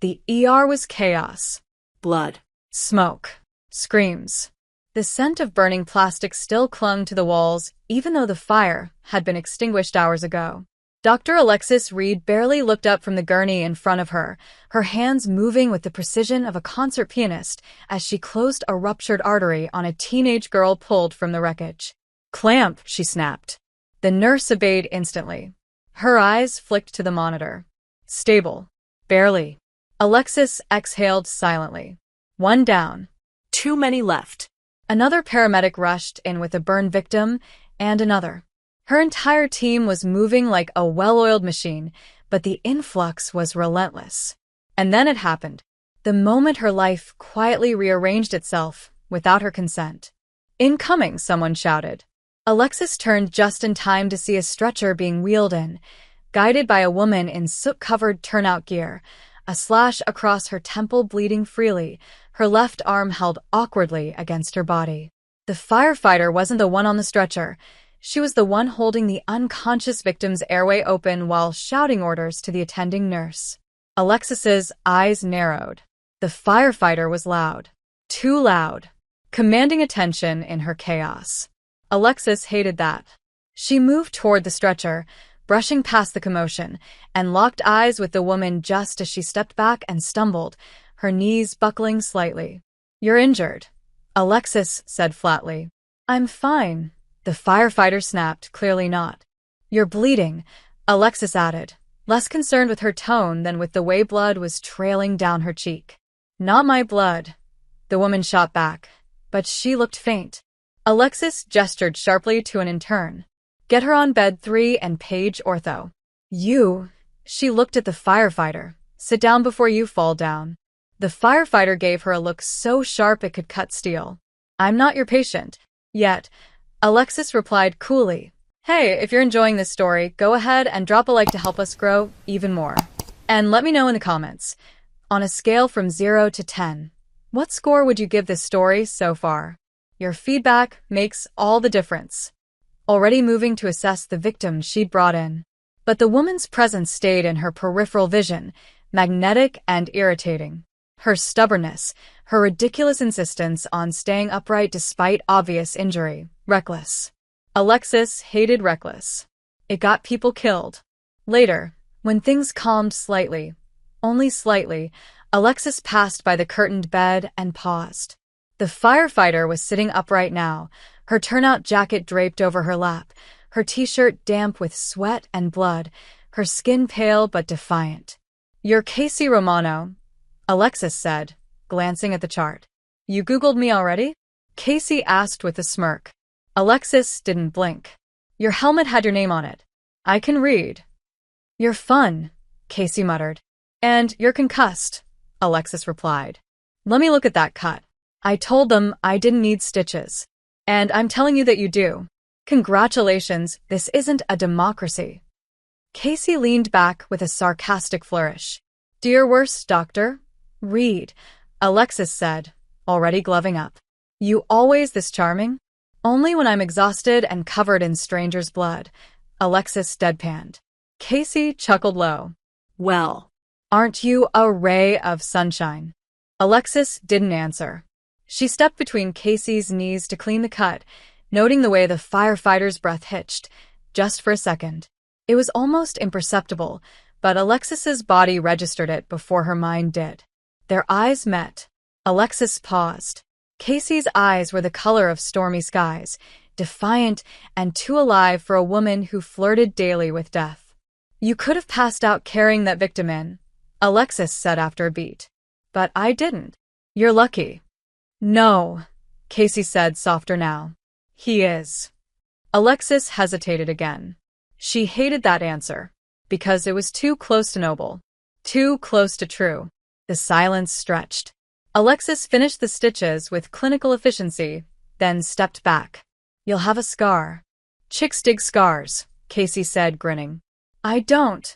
The ER was chaos. Blood. Smoke. Screams. The scent of burning plastic still clung to the walls, even though the fire had been extinguished hours ago. Dr. Alexis Reed barely looked up from the gurney in front of her, her hands moving with the precision of a concert pianist as she closed a ruptured artery on a teenage girl pulled from the wreckage. "Clamp," she snapped. The nurse obeyed instantly. Her eyes flicked to the monitor. "Stable. Barely." Alexis exhaled silently. "One down." Too many left. Another paramedic rushed in with a burn victim, and another. Her entire team was moving like a well-oiled machine, but the influx was relentless. And then it happened. The moment her life quietly rearranged itself without her consent. "Incoming," someone shouted. Alexis turned just in time to see a stretcher being wheeled in, guided by a woman in soot-covered turnout gear, a slash across her temple bleeding freely, her left arm held awkwardly against her body. The firefighter wasn't the one on the stretcher. She was the one holding the unconscious victim's airway open while shouting orders to the attending nurse. Alexis's eyes narrowed. The firefighter was loud. Too loud. Commanding attention in her chaos. Alexis hated that. She moved toward the stretcher, brushing past the commotion, and locked eyes with the woman just as she stepped back and stumbled, her knees buckling slightly. "You're injured," Alexis said flatly. "I'm fine," the firefighter snapped, clearly not. "You're bleeding," Alexis added, less concerned with her tone than with the way blood was trailing down her cheek. "Not my blood," the woman shot back, but she looked faint. Alexis gestured sharply to an intern. "Get her on bed 3 and page ortho." "You," she looked at the firefighter. "Sit down before you fall down." The firefighter gave her a look so sharp it could cut steel. "I'm not your patient. Yet," Alexis replied coolly. "Hey, if you're enjoying this story, go ahead and drop a like to help us grow even more. And let me know in the comments, on a scale from 0 to 10, what score would you give this story so far? Your feedback makes all the difference." Already moving to assess the victim she'd brought in. But the woman's presence stayed in her peripheral vision, magnetic and irritating. Her stubbornness, her ridiculous insistence on staying upright despite obvious injury, reckless. Alexis hated reckless. It got people killed. Later, when things calmed slightly, only slightly, Alexis passed by the curtained bed and paused. The firefighter was sitting upright now, her turnout jacket draped over her lap, her t-shirt damp with sweat and blood, her skin pale but defiant. "You're Casey Romano," Alexis said, glancing at the chart. "You Googled me already?" Casey asked with a smirk. Alexis didn't blink. "Your helmet had your name on it. I can read." "You're fun," Casey muttered. "And you're concussed," Alexis replied. "Let me look at that cut. I told them I didn't need stitches. And I'm telling you that you do. Congratulations, this isn't a democracy." Casey leaned back with a sarcastic flourish. "Do your worst, Dr. Reed," Alexis said, already gloving up. "You always this charming?" "Only when I'm exhausted and covered in strangers' blood," Alexis deadpanned. Casey chuckled low. "Well, aren't you a ray of sunshine?" Alexis didn't answer. She stepped between Casey's knees to clean the cut, noting the way the firefighter's breath hitched, just for a second. It was almost imperceptible, but Alexis's body registered it before her mind did. Their eyes met. Alexis paused. Casey's eyes were the color of stormy skies, defiant and too alive for a woman who flirted daily with death. "You could have passed out carrying that victim in," Alexis said after a beat. "But I didn't. You're lucky." "No," Casey said, softer now. "He is." Alexis hesitated again. She hated that answer, because it was too close to noble, too close to true. The silence stretched. Alexis finished the stitches with clinical efficiency, then stepped back. "You'll have a scar." "Chicks dig scars," Casey said, grinning. "I don't,"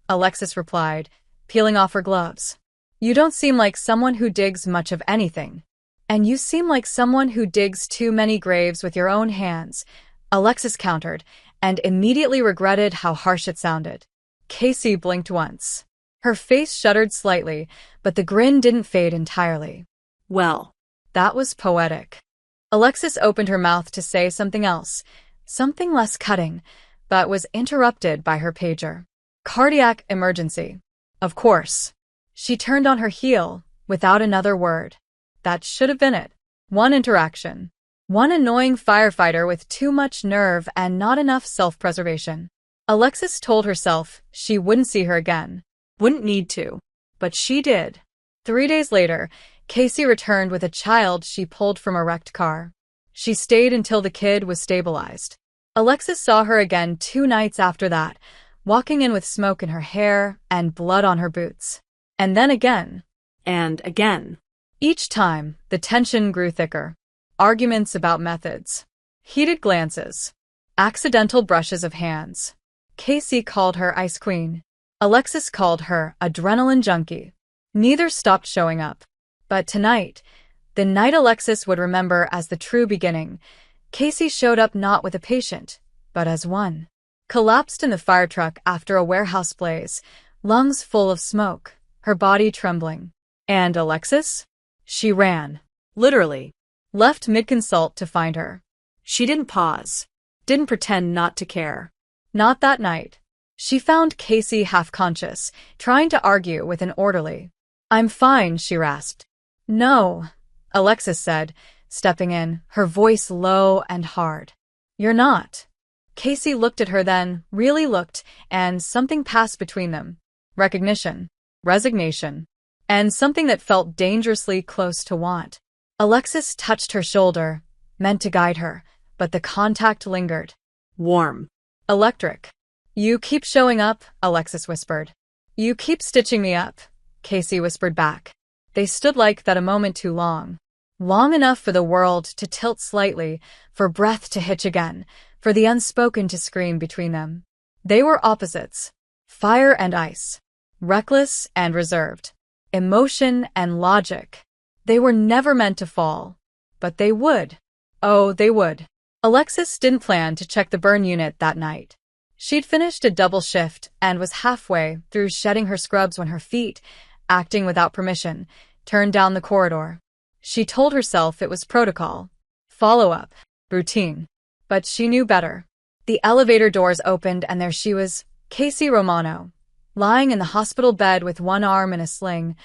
Alexis replied, peeling off her gloves. "You don't seem like someone who digs much of anything. And you seem like someone who digs too many graves with your own hands," Alexis countered, and immediately regretted how harsh it sounded. Casey blinked once. Her face shuddered slightly, but the grin didn't fade entirely. Well, That was poetic. Alexis opened her mouth to say something else, something less cutting, but was interrupted by her pager. Cardiac emergency. Of course. She turned on her heel, without another word. That should have been it. One interaction. One annoying firefighter with too much nerve and not enough self-preservation. Alexis told herself she wouldn't see her again. wouldn't need to, but she did. 3 days later, Casey returned with a child she pulled from a wrecked car. She stayed until the kid was stabilized. Alexis saw her again 2 nights after that, walking in with smoke in her hair and blood on her boots. And then again. And again. Each time, the tension grew thicker. Arguments about methods. Heated glances. Accidental brushes of hands. Casey called her Ice Queen. Alexis called her Adrenaline Junkie. Neither stopped showing up. But tonight, the night Alexis would remember as the true beginning, Casey showed up not with a patient, but as one. Collapsed in the fire truck after a warehouse blaze, lungs full of smoke, her body trembling. And Alexis? She ran. Literally. Left mid-consult to find her. She didn't pause. Didn't pretend not to care. Not that night. She found Casey half-conscious, trying to argue with an orderly. "I'm fine," she rasped. "No," Alexis said, stepping in, her voice low and hard. "You're not." Casey looked at her then, really looked, and something passed between them. Recognition, resignation, and something that felt dangerously close to want. Alexis touched her shoulder, meant to guide her, but the contact lingered. Warm. Electric. "You keep showing up," Alexis whispered. "You keep stitching me up," Casey whispered back. They stood like that a moment too long. Long enough for the world to tilt slightly, for breath to hitch again, for the unspoken to scream between them. They were opposites. Fire and ice. Reckless and reserved. Emotion and logic. They were never meant to fall. But they would. Oh, they would. Alexis didn't plan to check the burn unit that night. She'd finished a double shift and was halfway through shedding her scrubs when her feet, acting without permission, turned down the corridor. She told herself it was protocol, follow-up, routine. But she knew better. The elevator doors opened and there she was, Casey Romano, lying in the hospital bed with one arm in a sling,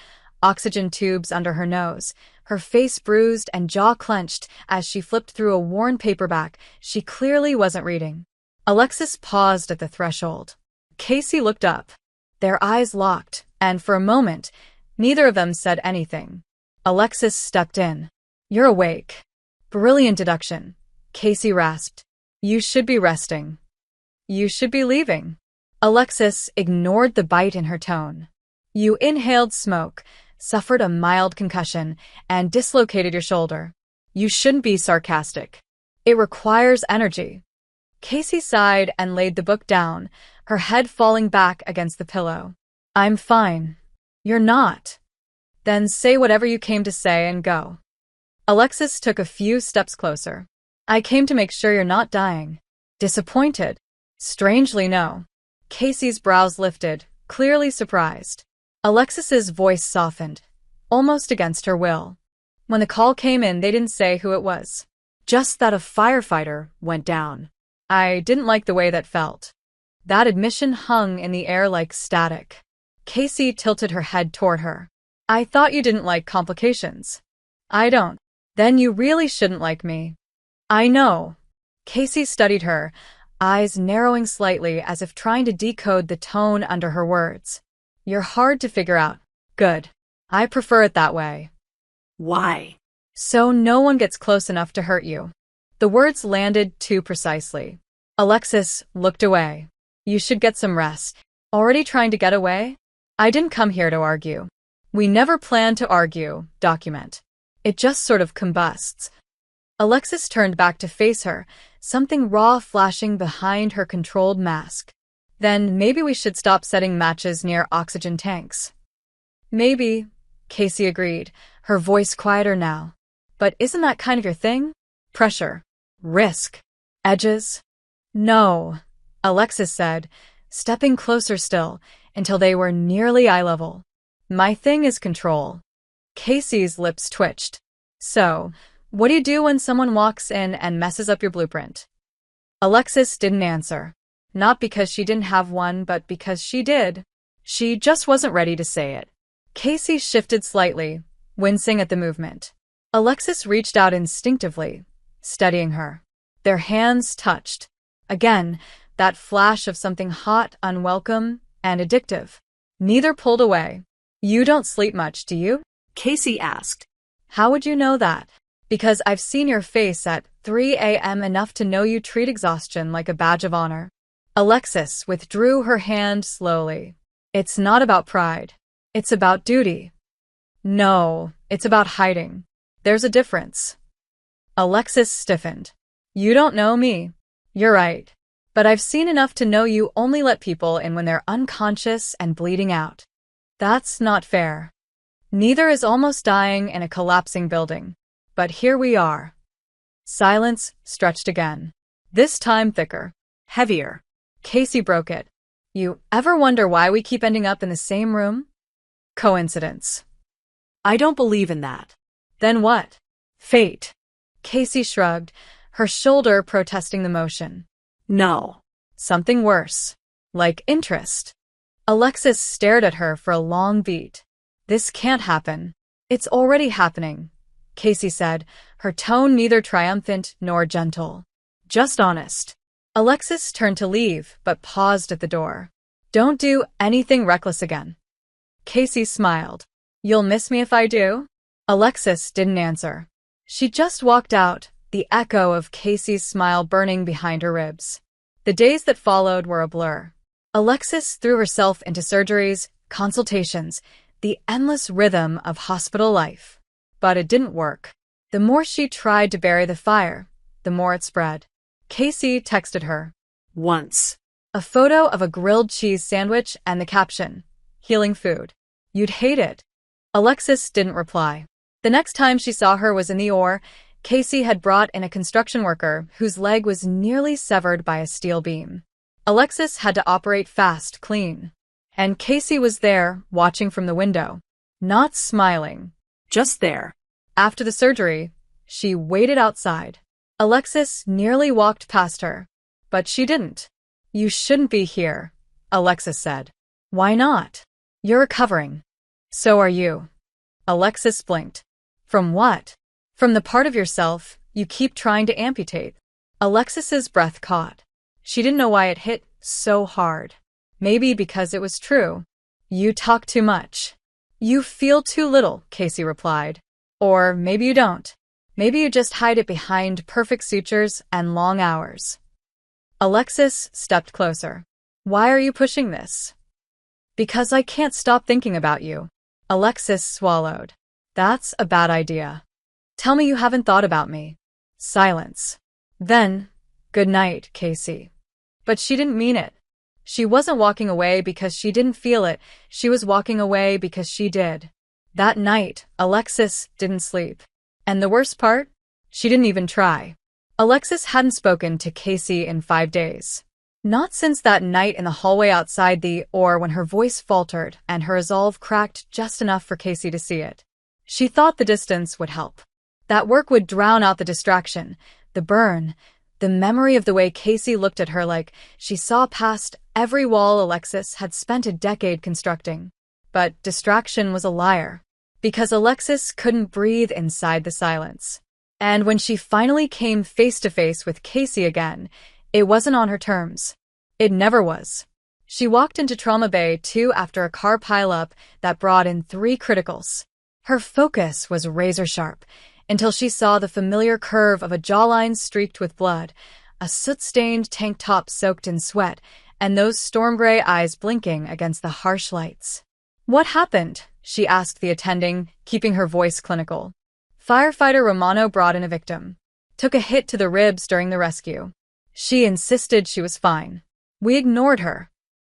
oxygen tubes under her nose, her face bruised and jaw clenched as she flipped through a worn paperback she clearly wasn't reading. Alexis paused at the threshold. Casey looked up. Their eyes locked, and for a moment, neither of them said anything. Alexis stepped in. "You're awake." "Brilliant deduction," Casey rasped. "You should be resting. You should be leaving." Alexis ignored the bite in her tone. "You inhaled smoke, suffered a mild concussion, and dislocated your shoulder. You shouldn't be sarcastic. It requires energy." Casey sighed and laid the book down, her head falling back against the pillow. "I'm fine." "You're not." "Then say whatever you came to say and go." Alexis took a few steps closer. "I came to make sure you're not dying." "Disappointed?" "Strangely, no." Casey's brows lifted, clearly surprised. Alexis's voice softened, almost against her will. "When the call came in, they didn't say who it was. Just that a firefighter went down. I didn't like the way that felt." That admission hung in the air like static. Casey tilted her head toward her. "I thought you didn't like complications." "I don't." "Then you really shouldn't like me." "I know." Casey studied her, eyes narrowing slightly as if trying to decode the tone under her words. "You're hard to figure out." "Good. I prefer it that way." Why? "So no one gets close enough to hurt you." The words landed too precisely. Alexis looked away. "You should get some rest." "Already trying to get away?" "I didn't come here to argue." "We never planned to argue, document. It just sort of combusts." Alexis turned back to face her, something raw flashing behind her controlled mask. "Then maybe we should stop setting matches near oxygen tanks." "Maybe," Casey agreed, her voice quieter now. "But isn't that kind of your thing? Pressure. Risk. Edges." "No," Alexis said, stepping closer still, until they were nearly eye level. My thing is control. Casey's lips twitched. So, what do you do when someone walks in and messes up your blueprint? Alexis didn't answer. Not because she didn't have one, but because she did. She just wasn't ready to say it. Casey shifted slightly, wincing at the movement. Alexis reached out instinctively, steadying her. Their hands touched. Again, that flash of something hot, unwelcome, and addictive. Neither pulled away. You don't sleep much, do you? Casey asked. How would you know that? Because I've seen your face at 3 a.m. enough to know you treat exhaustion like a badge of honor. Alexis withdrew her hand slowly. It's not about pride. It's about duty. No, it's about hiding. There's a difference. Alexis stiffened. You don't know me. You're right. But I've seen enough to know you only let people in when they're unconscious and bleeding out. That's not fair. Neither is almost dying in a collapsing building. But here we are. Silence stretched again. This time thicker. Heavier. Casey broke it. You ever wonder why we keep ending up in the same room? Coincidence. I don't believe in that. Then what? Fate. Casey shrugged, her shoulder protesting the motion. No. Something worse. Like interest. Alexis stared at her for a long beat. This can't happen. It's already happening, Casey said, her tone neither triumphant nor gentle. Just honest. Alexis turned to leave, but paused at the door. Don't do anything reckless again. Casey smiled. You'll miss me if I do? Alexis didn't answer. She just walked out, the echo of Casey's smile burning behind her ribs. The days that followed were a blur. Alexis threw herself into surgeries, consultations, the endless rhythm of hospital life. But it didn't work. The more she tried to bury the fire, the more it spread. Casey texted her. Once. A photo of a grilled cheese sandwich and the caption, healing food. You'd hate it. Alexis didn't reply. The next time she saw her was in the OR. Casey had brought in a construction worker whose leg was nearly severed by a steel beam. Alexis had to operate fast, clean. And Casey was there, watching from the window. Not smiling. Just there. After the surgery, she waited outside. Alexis nearly walked past her. But she didn't. You shouldn't be here, Alexis said. Why not? You're recovering. So are you. Alexis blinked. From what? From the part of yourself you keep trying to amputate. Alexis's breath caught. She didn't know why it hit so hard. Maybe because it was true. You talk too much. You feel too little, Casey replied. Or maybe you don't. Maybe you just hide it behind perfect sutures and long hours. Alexis stepped closer. Why are you pushing this? Because I can't stop thinking about you. Alexis swallowed. That's a bad idea. Tell me you haven't thought about me. Silence. Then, good night, Casey. But she didn't mean it. She wasn't walking away because she didn't feel it. She was walking away because she did. That night, Alexis didn't sleep. And the worst part? She didn't even try. Alexis hadn't spoken to Casey in 5 days. Not since that night in the hallway outside the OR when her voice faltered and her resolve cracked just enough for Casey to see it. She thought the distance would help. That work would drown out the distraction, the burn, the memory of the way Casey looked at her like she saw past every wall Alexis had spent a decade constructing. But distraction was a liar. Because Alexis couldn't breathe inside the silence. And when she finally came face to face with Casey again, it wasn't on her terms. It never was. She walked into Trauma Bay 2 after a car pileup that brought in 3 criticals. Her focus was razor sharp until she saw the familiar curve of a jawline streaked with blood, a soot-stained tank top soaked in sweat, and those storm gray eyes blinking against the harsh lights. What happened? She asked the attending, keeping her voice clinical. Firefighter Romano brought in a victim. Took a hit to the ribs during the rescue. She insisted she was fine. We ignored her.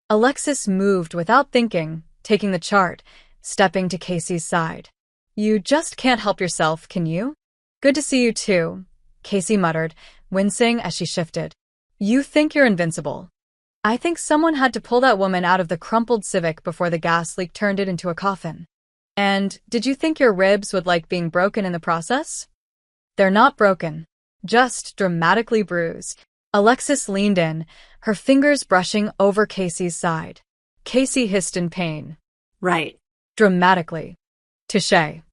Alexis moved without thinking, taking the chart, stepping to Casey's side. You just can't help yourself, can you? Good to see you too, Casey muttered, wincing as she shifted. You think you're invincible. I think someone had to pull that woman out of the crumpled Civic before the gas leak turned it into a coffin. And did you think your ribs would like being broken in the process? They're not broken, just dramatically bruised. Alexis leaned in, her fingers brushing over Casey's side. Casey hissed in pain. Right. Dramatically. Touché.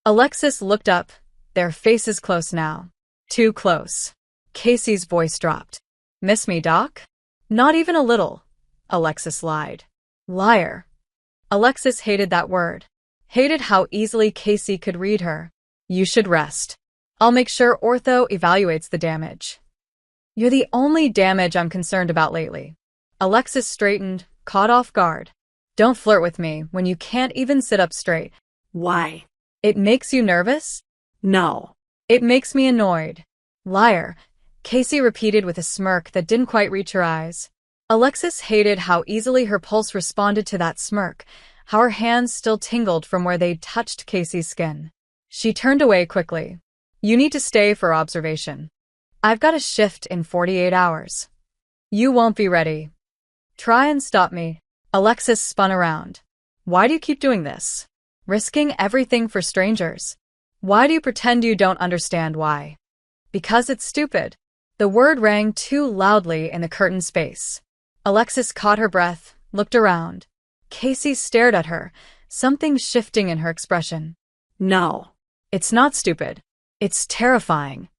Alexis looked up, their faces close now. Too close. Casey's voice dropped. Miss me, Doc? Not even a little. Alexis lied. Liar. Alexis hated that word. Hated how easily Casey could read her. You should rest. I'll make sure ortho evaluates the damage. You're the only damage I'm concerned about lately. Alexis straightened, caught off guard. Don't flirt with me when you can't even sit up straight. Why? It makes you nervous? No. It makes me annoyed. Liar, Casey repeated with a smirk that didn't quite reach her eyes. Alexis hated how easily her pulse responded to that smirk, how her hands still tingled from where they'd touched Casey's skin. She turned away quickly. You need to stay for observation. I've got a shift in 48 hours. You won't be ready. Try and stop me. Alexis spun around. Why do you keep doing this? Risking everything for strangers. Why do you pretend you don't understand why? Because it's stupid. The word rang too loudly in the curtain space. Alexis caught her breath, looked around. Casey stared at her, something shifting in her expression. No. It's not stupid. It's terrifying.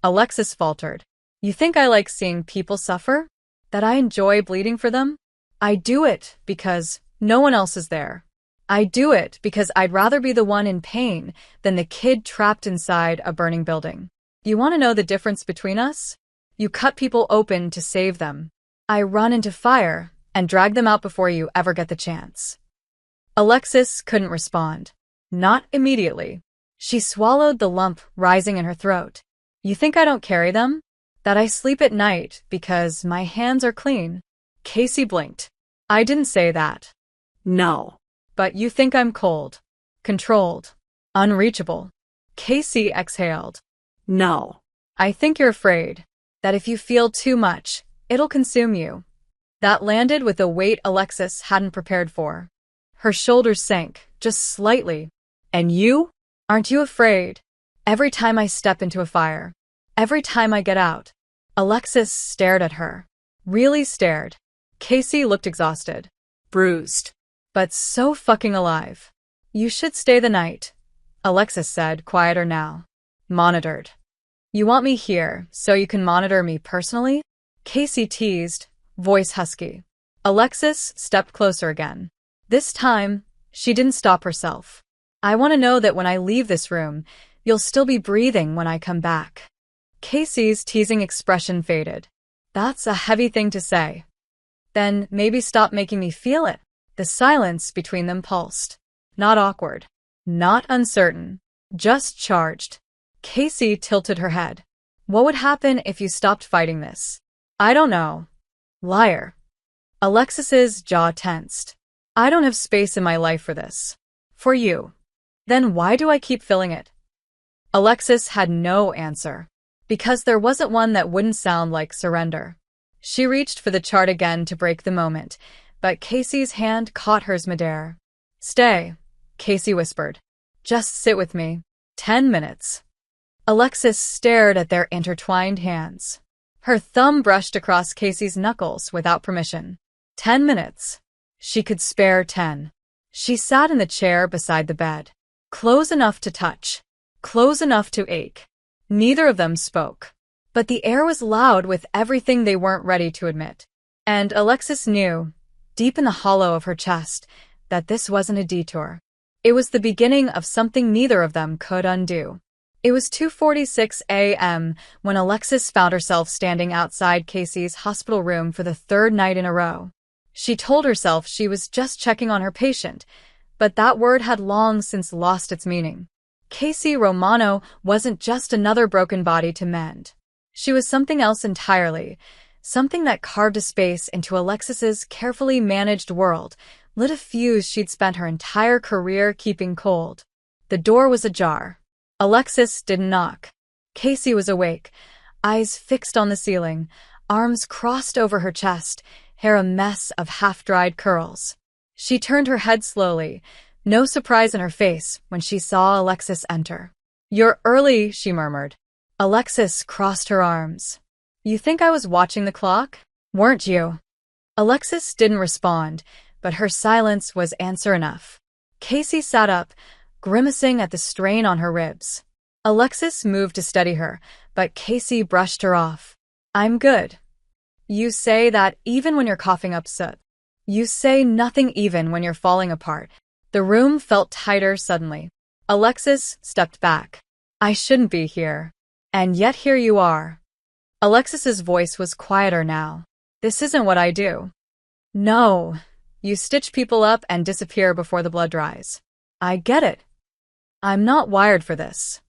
Alexis faltered. You think I like seeing people suffer? That I enjoy bleeding for them? I do it because no one else is there. I do it because I'd rather be the one in pain than the kid trapped inside a burning building. You want to know the difference between us? You cut people open to save them. I run into fire and drag them out before you ever get the chance. Alexis couldn't respond. Not immediately. She swallowed the lump rising in her throat. You think I don't carry them? That I sleep at night because my hands are clean? Casey blinked. I didn't say that. No. But you think I'm cold, controlled, unreachable. Casey exhaled. No. I think you're afraid that if you feel too much, it'll consume you. That landed with a weight Alexis hadn't prepared for. Her shoulders sank, just slightly. And you? Aren't you afraid? Every time I step into a fire, every time I get out. Alexis stared at her. Really stared. Casey looked exhausted. Bruised. But so fucking alive. You should stay the night, Alexis said, quieter now. Monitored. You want me here so you can monitor me personally? Casey teased, voice husky. Alexis stepped closer again. This time, she didn't stop herself. I want to know that when I leave this room, you'll still be breathing when I come back. Casey's teasing expression faded. That's a heavy thing to say. Then maybe stop making me feel it. The silence between them pulsed. Not awkward. Not uncertain. Just charged. Casey tilted her head. What would happen if you stopped fighting this? I don't know. Liar. Alexis's jaw tensed. I don't have space in my life for this. For you. Then why do I keep filling it? Alexis had no answer. Because there wasn't one that wouldn't sound like surrender. She reached for the chart again to break the moment, but Casey's hand caught hers midair. Stay, Casey whispered. Just sit with me. 10 minutes. Alexis stared at their intertwined hands. Her thumb brushed across Casey's knuckles without permission. 10 minutes. She could spare 10. She sat in the chair beside the bed. Close enough to touch. Close enough to ache. Neither of them spoke. But the air was loud with everything they weren't ready to admit. And Alexis knew, deep in the hollow of her chest, that this wasn't a detour. It was the beginning of something neither of them could undo. It was 2:46 a.m. when Alexis found herself standing outside Casey's hospital room for the third night in a row. She told herself she was just checking on her patient, but that word had long since lost its meaning. Casey Romano wasn't just another broken body to mend. She was something else entirely, something that carved a space into Alexis's carefully managed world, lit a fuse she'd spent her entire career keeping cold. The door was ajar. Alexis didn't knock. Casey was awake, eyes fixed on the ceiling, arms crossed over her chest, hair a mess of half-dried curls. She turned her head slowly, no surprise in her face when she saw Alexis enter. "You're early," she murmured. Alexis crossed her arms. "You think I was watching the clock? Weren't you?" Alexis didn't respond, but her silence was answer enough. Casey sat up, grimacing at the strain on her ribs. Alexis moved to steady her, but Casey brushed her off. "I'm good. You say that even when you're coughing up soot. You say nothing even when you're falling apart." The room felt tighter suddenly. Alexis stepped back. "I shouldn't be here. And yet here you are." Alexis's voice was quieter now. "This isn't what I do." "No. You stitch people up and disappear before the blood dries. I get it. I'm not wired for this."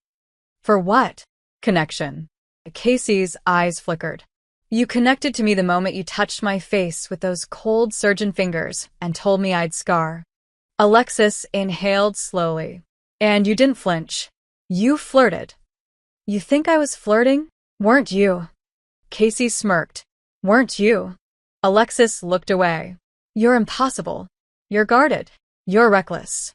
"For what?" "Connection." Casey's eyes flickered. "You connected to me the moment you touched my face with those cold surgeon fingers and told me I'd scar." Alexis inhaled slowly. "And you didn't flinch. You flirted." "You think I was flirting? Weren't you?" Casey smirked. "Weren't you?" Alexis looked away. "You're impossible. You're guarded. You're reckless.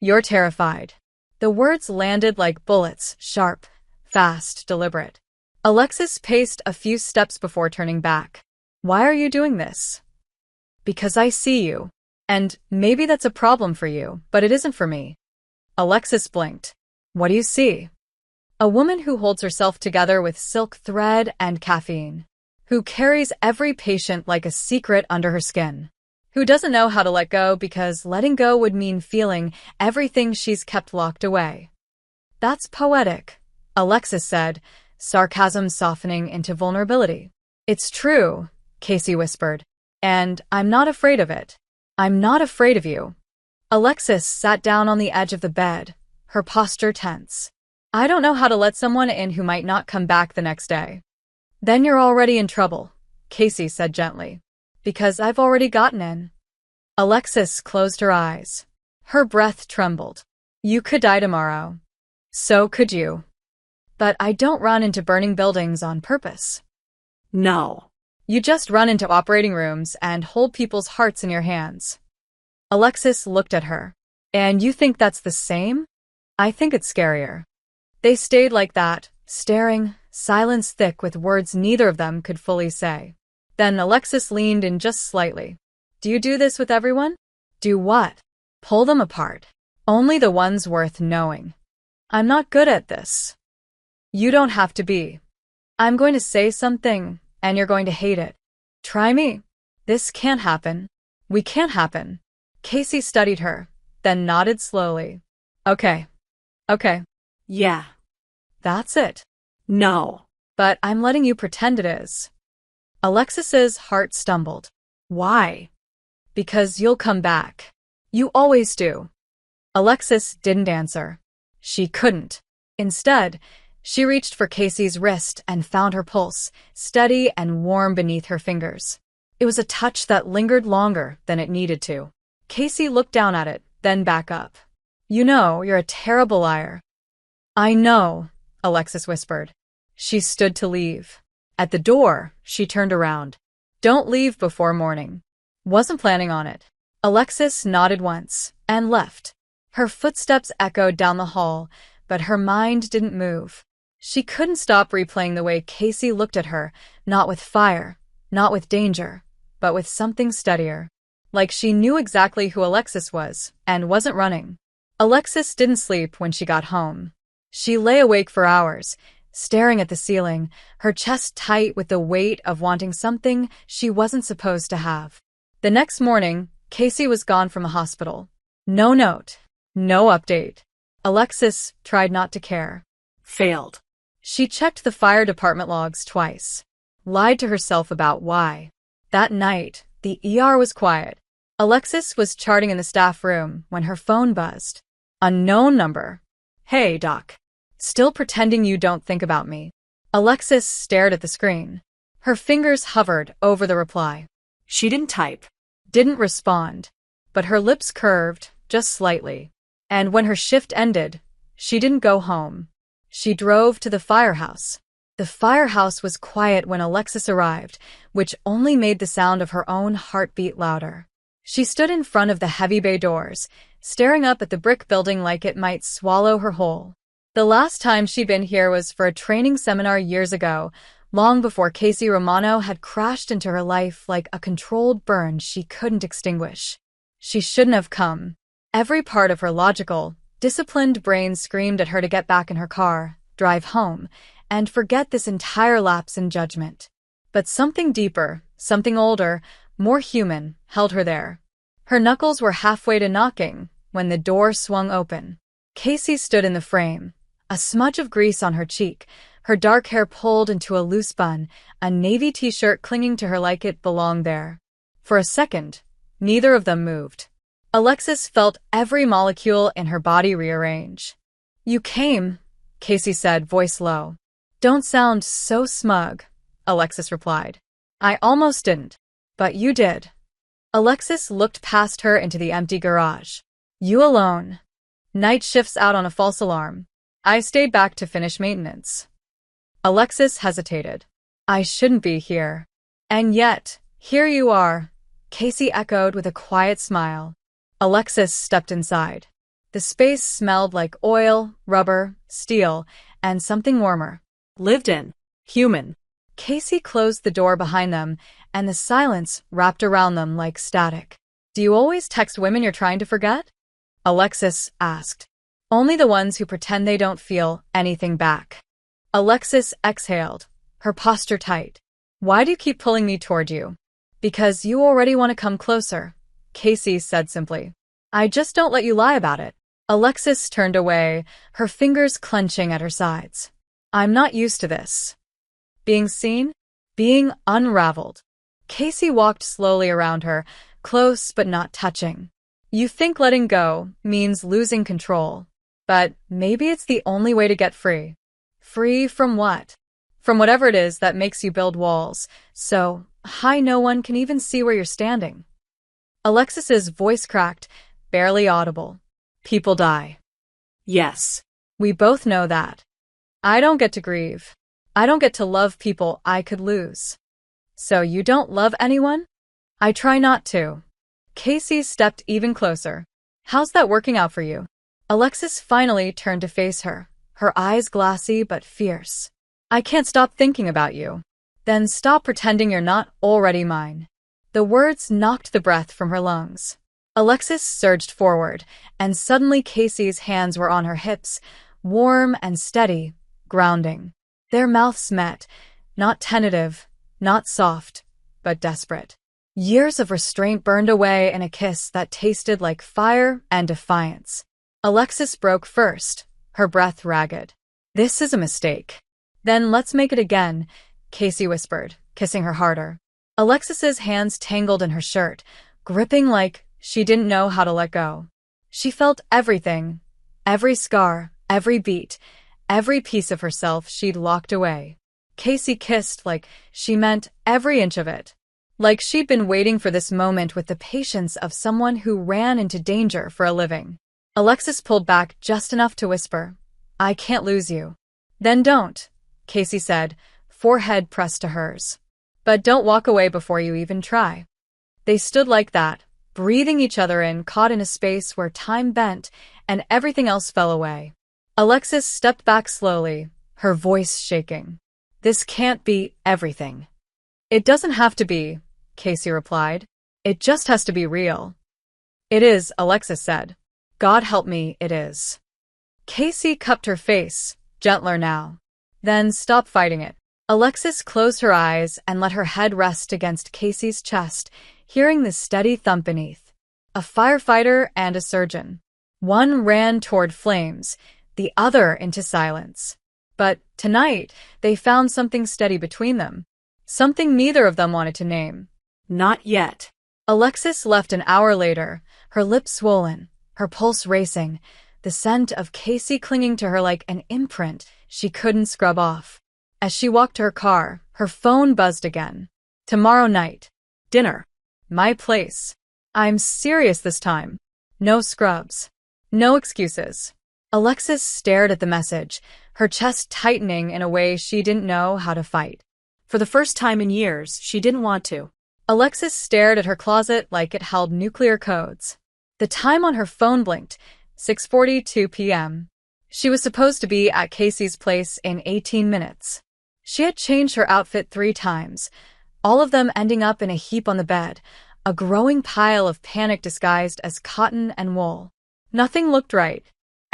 You're terrified." The words landed like bullets, sharp, fast, deliberate. Alexis paced a few steps before turning back. "Why are you doing this?" "Because I see you. And maybe that's a problem for you, but it isn't for me." Alexis blinked. "What do you see?" "A woman who holds herself together with silk thread and caffeine. Who carries every patient like a secret under her skin. Who doesn't know how to let go because letting go would mean feeling everything she's kept locked away." "That's poetic," Alexis said, sarcasm softening into vulnerability. "It's true," Casey whispered. "And I'm not afraid of it. I'm not afraid of you." Alexis sat down on the edge of the bed, her posture tense. "I don't know how to let someone in who might not come back the next day." "Then you're already in trouble," Casey said gently. "Because I've already gotten in." Alexis closed her eyes. Her breath trembled. "You could die tomorrow. So could you. But I don't run into burning buildings on purpose." No. "You just run into operating rooms and hold people's hearts in your hands." Alexis looked at her. "And you think that's the same?" "I think it's scarier." They stayed like that, staring, silence thick with words neither of them could fully say. Then Alexis leaned in just slightly. "Do you do this with everyone?" "Do what?" "Pull them apart. Only the ones worth knowing." "I'm not good at this." "You don't have to be. I'm going to say something, and you're going to hate it. Try me. This can't happen. We can't happen." Casey studied her, then nodded slowly. "Okay. Okay. Yeah. That's it." No. "But I'm letting you pretend it is." Alexis's heart stumbled. "Why?" "Because you'll come back. You always do." Alexis didn't answer. She couldn't. Instead, she reached for Casey's wrist and found her pulse, steady and warm beneath her fingers. It was a touch that lingered longer than it needed to. Casey looked down at it, then back up. "You know, you're a terrible liar." "I know," Alexis whispered. She stood to leave. At the door, she turned around. "Don't leave before morning." "Wasn't planning on it." Alexis nodded once, and left. Her footsteps echoed down the hall, but her mind didn't move. She couldn't stop replaying the way Casey looked at her, not with fire, not with danger, but with something steadier. Like she knew exactly who Alexis was, and wasn't running. Alexis didn't sleep when she got home. She lay awake for hours, staring at the ceiling, her chest tight with the weight of wanting something she wasn't supposed to have. The next morning, Casey was gone from the hospital. No note. No update. Alexis tried not to care. Failed. She checked the fire department logs twice. Lied to herself about why. That night, the ER was quiet. Alexis was charting in the staff room when her phone buzzed. Unknown number. "Hey, Doc. Still pretending you don't think about me." Alexis stared at the screen. Her fingers hovered over the reply. She didn't type. Didn't respond. But her lips curved, just slightly. And when her shift ended, she didn't go home. She drove to the firehouse. The firehouse was quiet when Alexis arrived, which only made the sound of her own heartbeat louder. She stood in front of the heavy bay doors, staring up at the brick building like it might swallow her whole. The last time she'd been here was for a training seminar years ago, long before Casey Romano had crashed into her life like a controlled burn she couldn't extinguish. She shouldn't have come. Every part of her logical, disciplined brain screamed at her to get back in her car, drive home, and forget this entire lapse in judgment. But something deeper, something older, more human, held her there. Her knuckles were halfway to knocking when the door swung open. Casey stood in the frame, a smudge of grease on her cheek, her dark hair pulled into a loose bun, a navy t-shirt clinging to her like it belonged there. For a second, neither of them moved. Alexis felt every molecule in her body rearrange. "You came," Casey said, voice low. "Don't sound so smug," Alexis replied. "I almost didn't. But you did." Alexis looked past her into the empty garage. "You alone. Night shifts out on a false alarm. I stayed back to finish maintenance." Alexis hesitated. "I shouldn't be here. And yet, here you are," Casey echoed with a quiet smile. Alexis stepped inside. The space smelled like oil, rubber, steel, and something warmer. Lived in. Human. Casey closed the door behind them, and the silence wrapped around them like static. "Do you always text women you're trying to forget?" Alexis asked. "Only the ones who pretend they don't feel anything back." Alexis exhaled, her posture tight. "Why do you keep pulling me toward you?" "Because you already want to come closer," Casey said simply. "I just don't let you lie about it." Alexis turned away, her fingers clenching at her sides. "I'm not used to this. Being seen? Being unraveled." Casey walked slowly around her, close but not touching. "You think letting go means losing control. But maybe it's the only way to get free." "Free from what?" "From whatever it is that makes you build walls, so high no one can even see where you're standing." Alexis's voice cracked, barely audible. "People die." Yes. "We both know that. I don't get to grieve. I don't get to love people I could lose." "So you don't love anyone?" "I try not to." Casey stepped even closer. "How's that working out for you?" Alexis finally turned to face her, her eyes glassy but fierce. "I can't stop thinking about you." "Then stop pretending you're not already mine." The words knocked the breath from her lungs. Alexis surged forward, and suddenly Casey's hands were on her hips, warm and steady, grounding. Their mouths met, not tentative, not soft, but desperate. Years of restraint burned away in a kiss that tasted like fire and defiance. Alexis broke first, her breath ragged. "This is a mistake." "Then let's make it again," Casey whispered, kissing her harder. Alexis's hands tangled in her shirt, gripping like she didn't know how to let go. She felt everything, every scar, every beat, every piece of herself she'd locked away. Casey kissed like she meant every inch of it. Like she'd been waiting for this moment with the patience of someone who ran into danger for a living. Alexis pulled back just enough to whisper, "I can't lose you." "Then don't," Casey said, forehead pressed to hers. "But don't walk away before you even try." They stood like that, breathing each other in, caught in a space where time bent and everything else fell away. Alexis stepped back slowly, her voice shaking. "This can't be everything." "It doesn't have to be," Casey replied. "It just has to be real." "It is," Alexis said. "God help me, it is." Casey cupped her face, gentler now. "Then stop fighting it." Alexis closed her eyes and let her head rest against Casey's chest, hearing the steady thump beneath. A firefighter and a surgeon. One ran toward flames, the other into silence. But tonight, they found something steady between them. Something neither of them wanted to name. Not yet. Alexis left an hour later, her lips swollen, her pulse racing, the scent of Casey clinging to her like an imprint she couldn't scrub off. As she walked to her car, her phone buzzed again. "Tomorrow night. Dinner. My place." "I'm serious this time. No scrubs. No excuses." Alexis stared at the message, her chest tightening in a way she didn't know how to fight. For the first time in years, she didn't want to. Alexis stared at her closet like it held nuclear codes. The time on her phone blinked, 6:42 p.m. She was supposed to be at Casey's place in 18 minutes. She had changed her outfit 3 times, all of them ending up in a heap on the bed, a growing pile of panic disguised as cotton and wool. Nothing looked right.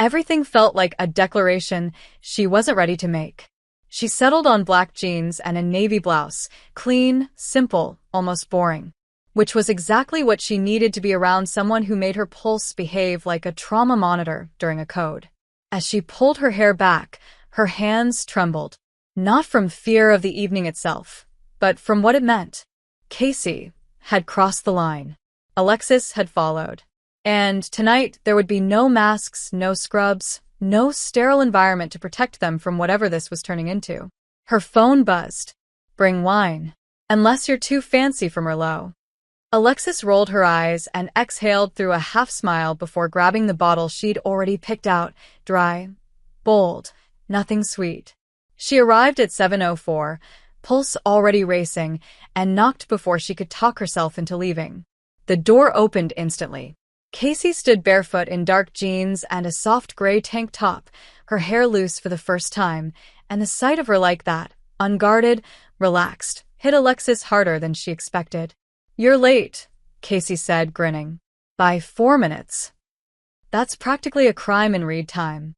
Everything felt like a declaration she wasn't ready to make. She settled on black jeans and a navy blouse, clean, simple, almost boring, which was exactly what she needed to be around someone who made her pulse behave like a trauma monitor during a code. As she pulled her hair back, her hands trembled, not from fear of the evening itself, but from what it meant. Casey had crossed the line. Alexis had followed. And tonight, there would be no masks, no scrubs, no sterile environment to protect them from whatever this was turning into. Her phone buzzed. Bring wine. Unless you're too fancy for Merlot. Alexis rolled her eyes and exhaled through a half-smile before grabbing the bottle she'd already picked out, dry, bold, nothing sweet. She arrived at 7:04, pulse already racing, and knocked before she could talk herself into leaving. The door opened instantly. Casey stood barefoot in dark jeans and a soft gray tank top, her hair loose for the first time, and the sight of her like that, unguarded, relaxed, hit Alexis harder than she expected. You're late, Casey said, grinning. By 4 minutes. That's practically a crime in read time.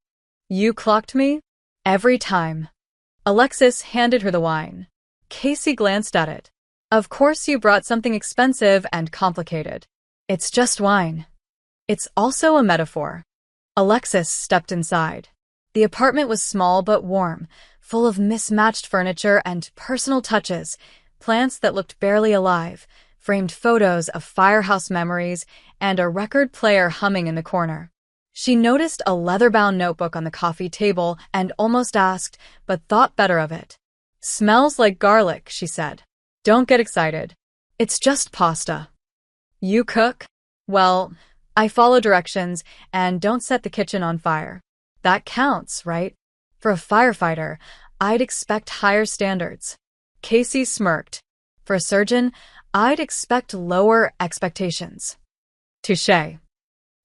You clocked me? Every time. Alexis handed her the wine. Casey glanced at it. Of course you brought something expensive and complicated. It's just wine. It's also a metaphor. Alexis stepped inside. The apartment was small but warm, full of mismatched furniture and personal touches, plants that looked barely alive, framed photos of firehouse memories, and a record player humming in the corner. She noticed a leather-bound notebook on the coffee table and almost asked, but thought better of it. Smells like garlic, she said. Don't get excited. It's just pasta. You cook? Well, I follow directions and don't set the kitchen on fire. That counts, right? For a firefighter, I'd expect higher standards. Casey smirked. For a surgeon, I'd expect lower expectations. Touché.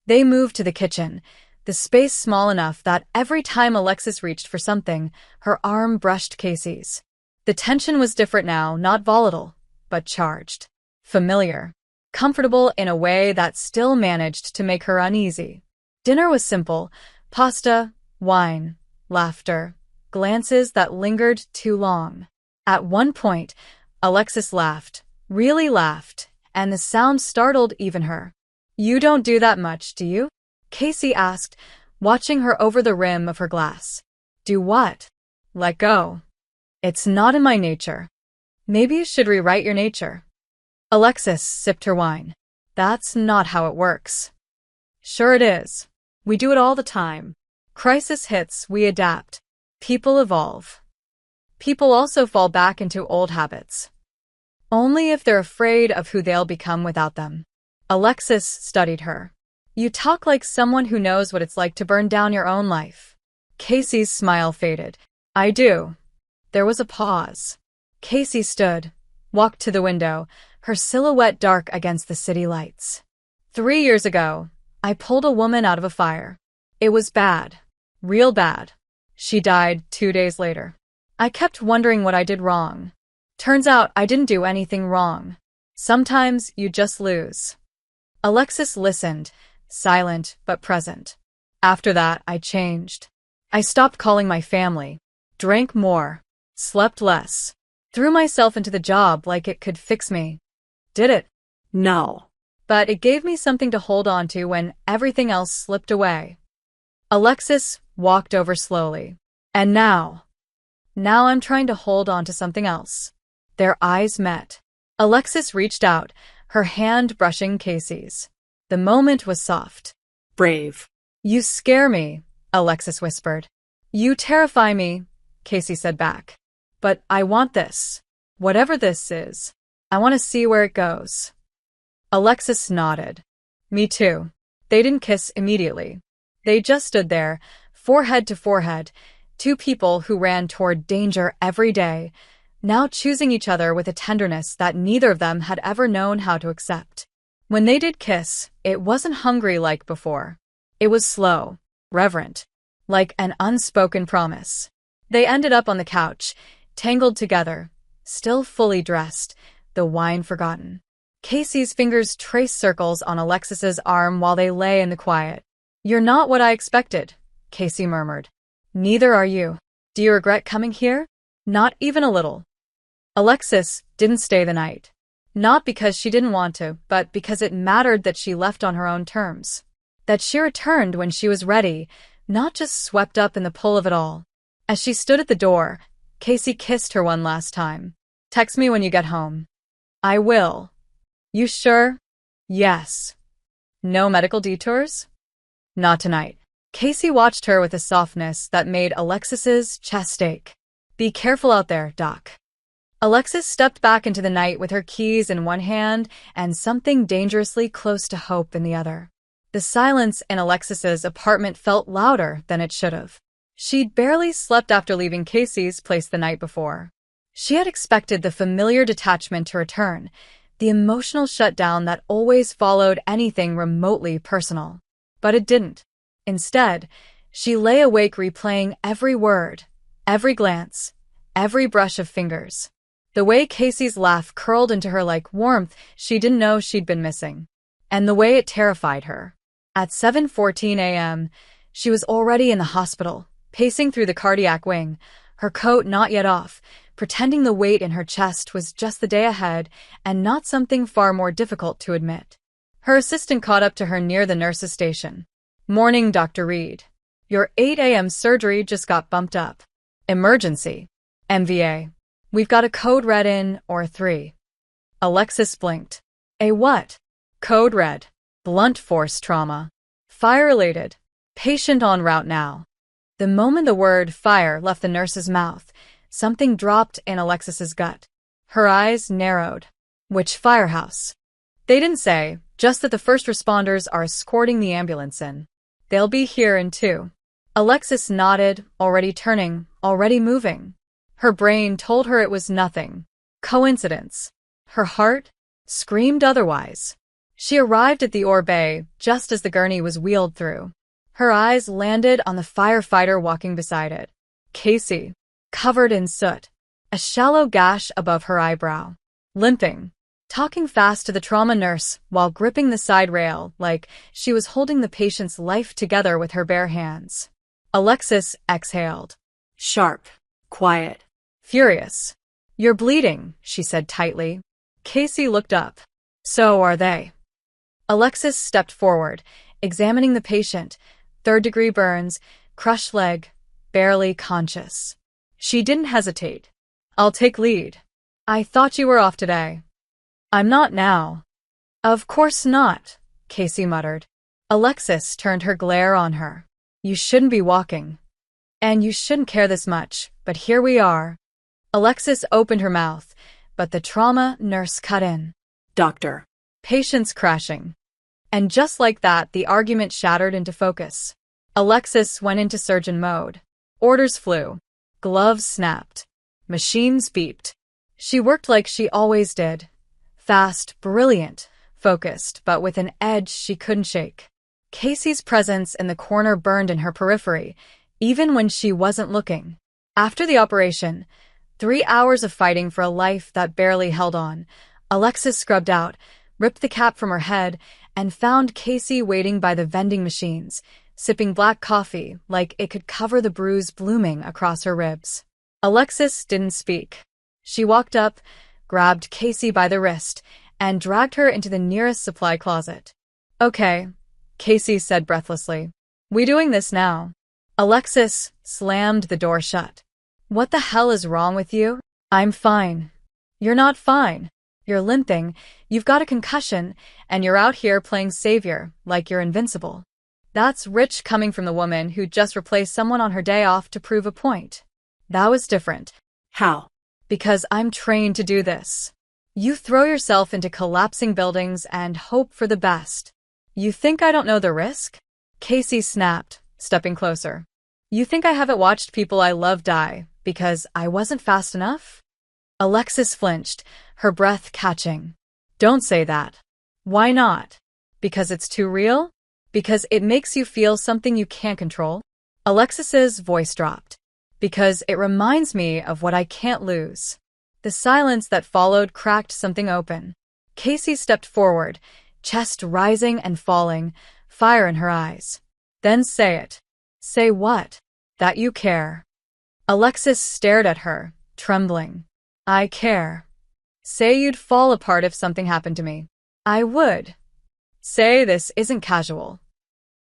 They moved to the kitchen, the space small enough that every time Alexis reached for something, her arm brushed Casey's. The tension was different now, not volatile, but charged. Familiar. Comfortable in a way that still managed to make her uneasy. Dinner was simple: pasta, wine, laughter, glances that lingered too long. At one point, Alexis laughed, really laughed, and the sound startled even her. You don't do that much, do you? Casey asked, watching her over the rim of her glass. Do what? Let go. It's not in my nature. Maybe you should rewrite your nature. Alexis sipped her wine. That's not how it works. Sure it is. We do it all the time. Crisis hits, we adapt. People evolve. People also fall back into old habits. Only if they're afraid of who they'll become without them. Alexis studied her. You talk like someone who knows what it's like to burn down your own life. Casey's smile faded. I do. There was a pause. Casey stood, walked to the window, her silhouette dark against the city lights. 3 years ago, I pulled a woman out of a fire. It was bad. Real bad. She died 2 days later. I kept wondering what I did wrong. Turns out I didn't do anything wrong. Sometimes you just lose. Alexis listened, silent but present. After that, I changed. I stopped calling my family, drank more, slept less, threw myself into the job like it could fix me. Did it? No. But it gave me something to hold on to when everything else slipped away. Alexis walked over slowly. And now I'm trying to hold on to something else. Their eyes met. Alexis reached out, her hand brushing Casey's. The moment was soft. Brave. You scare me, Alexis whispered. You terrify me, Casey said back. But I want this. Whatever this is. I want to see where it goes. Alexis nodded. Me too. They didn't kiss immediately. They just stood there, Forehead to forehead, two people who ran toward danger every day, now choosing each other with a tenderness that neither of them had ever known how to accept. When they did kiss, it wasn't hungry like before. It was slow, reverent, like an unspoken promise. They ended up on the couch, tangled together, still fully dressed, the wine forgotten. Casey's fingers traced circles on Alexis's arm while they lay in the quiet. "You're not what I expected," Casey murmured. "Neither are you. Do you regret coming here?" "Not even a little." Alexis didn't stay the night. Not because she didn't want to, but because it mattered that she left on her own terms. That she returned when she was ready, not just swept up in the pull of it all. As she stood at the door, Casey kissed her one last time. "Text me when you get home." "I will." "You sure?" "Yes." "No medical detours?" "Not tonight." Casey watched her with a softness that made Alexis's chest ache. "Be careful out there, Doc." Alexis stepped back into the night with her keys in one hand and something dangerously close to hope in the other. The silence in Alexis's apartment felt louder than it should have. She'd barely slept after leaving Casey's place the night before. She had expected the familiar detachment to return, the emotional shutdown that always followed anything remotely personal. But it didn't. Instead, she lay awake replaying every word, every glance, every brush of fingers. The way Casey's laugh curled into her like warmth she didn't know she'd been missing. And the way it terrified her. At 7:14 a.m., she was already in the hospital, pacing through the cardiac wing, her coat not yet off, pretending the weight in her chest was just the day ahead and not something far more difficult to admit. Her assistant caught up to her near the nurse's station. "Morning, Dr. Reed. Your 8 a.m. surgery just got bumped up. Emergency. MVA. We've got a code red in, or 3. Alexis blinked. "A what?" "Code red. Blunt force trauma. Fire-related. Patient en route now." The moment the word fire left the nurse's mouth, something dropped in Alexis's gut. Her eyes narrowed. "Which firehouse?" "They didn't say, just that the first responders are escorting the ambulance in. They'll be here in 2. Alexis nodded, already turning, already moving. Her brain told her it was nothing. Coincidence. Her heart screamed otherwise. She arrived at the Bay just as the gurney was wheeled through. Her eyes landed on the firefighter walking beside it. Casey, covered in soot, a shallow gash above her eyebrow, limping, talking fast to the trauma nurse while gripping the side rail like she was holding the patient's life together with her bare hands. Alexis exhaled. Sharp. Quiet. Furious. "You're bleeding," she said tightly. Casey looked up. "So are they." Alexis stepped forward, examining the patient. 3rd-degree burns, crushed leg, barely conscious. She didn't hesitate. "I'll take lead." "I thought you were off today." "I'm not now." "Of course not," Casey muttered. Alexis turned her glare on her. "You shouldn't be walking. And you shouldn't care this much, but here we are." Alexis opened her mouth, but the trauma nurse cut in. "Doctor." Patients crashing. And just like that, the argument shattered into focus. Alexis went into surgeon mode. Orders flew. Gloves snapped. Machines beeped. She worked like she always did. Fast, brilliant, focused, but with an edge she couldn't shake. Casey's presence in the corner burned in her periphery, even when she wasn't looking. After the operation, 3 hours of fighting for a life that barely held on, Alexis scrubbed out, ripped the cap from her head, and found Casey waiting by the vending machines, sipping black coffee like it could cover the bruise blooming across her ribs. Alexis didn't speak. She walked up, grabbed Casey by the wrist, and dragged her into the nearest supply closet. "Okay," Casey said breathlessly. "We doing this now?" Alexis slammed the door shut. "What the hell is wrong with you?" "I'm fine." "You're not fine. You're limping, you've got a concussion, and you're out here playing savior, like you're invincible." That's rich coming from the woman who just replaced someone on her day off to prove a point. That was different. "How?" "Because I'm trained to do this. You throw yourself into collapsing buildings and hope for the best. You think I don't know the risk?" Casey snapped, stepping closer. You think I haven't watched people I love die because I wasn't fast enough? Alexis flinched, her breath catching. Don't say that. Why not? Because it's too real? Because it makes you feel something you can't control? Alexis's voice dropped. Because it reminds me of what I can't lose. The silence that followed cracked something open. Casey stepped forward, chest rising and falling, fire in her eyes. Then say it. Say what? That you care. Alexis stared at her, trembling. I care. Say you'd fall apart if something happened to me. I would. Say this isn't casual.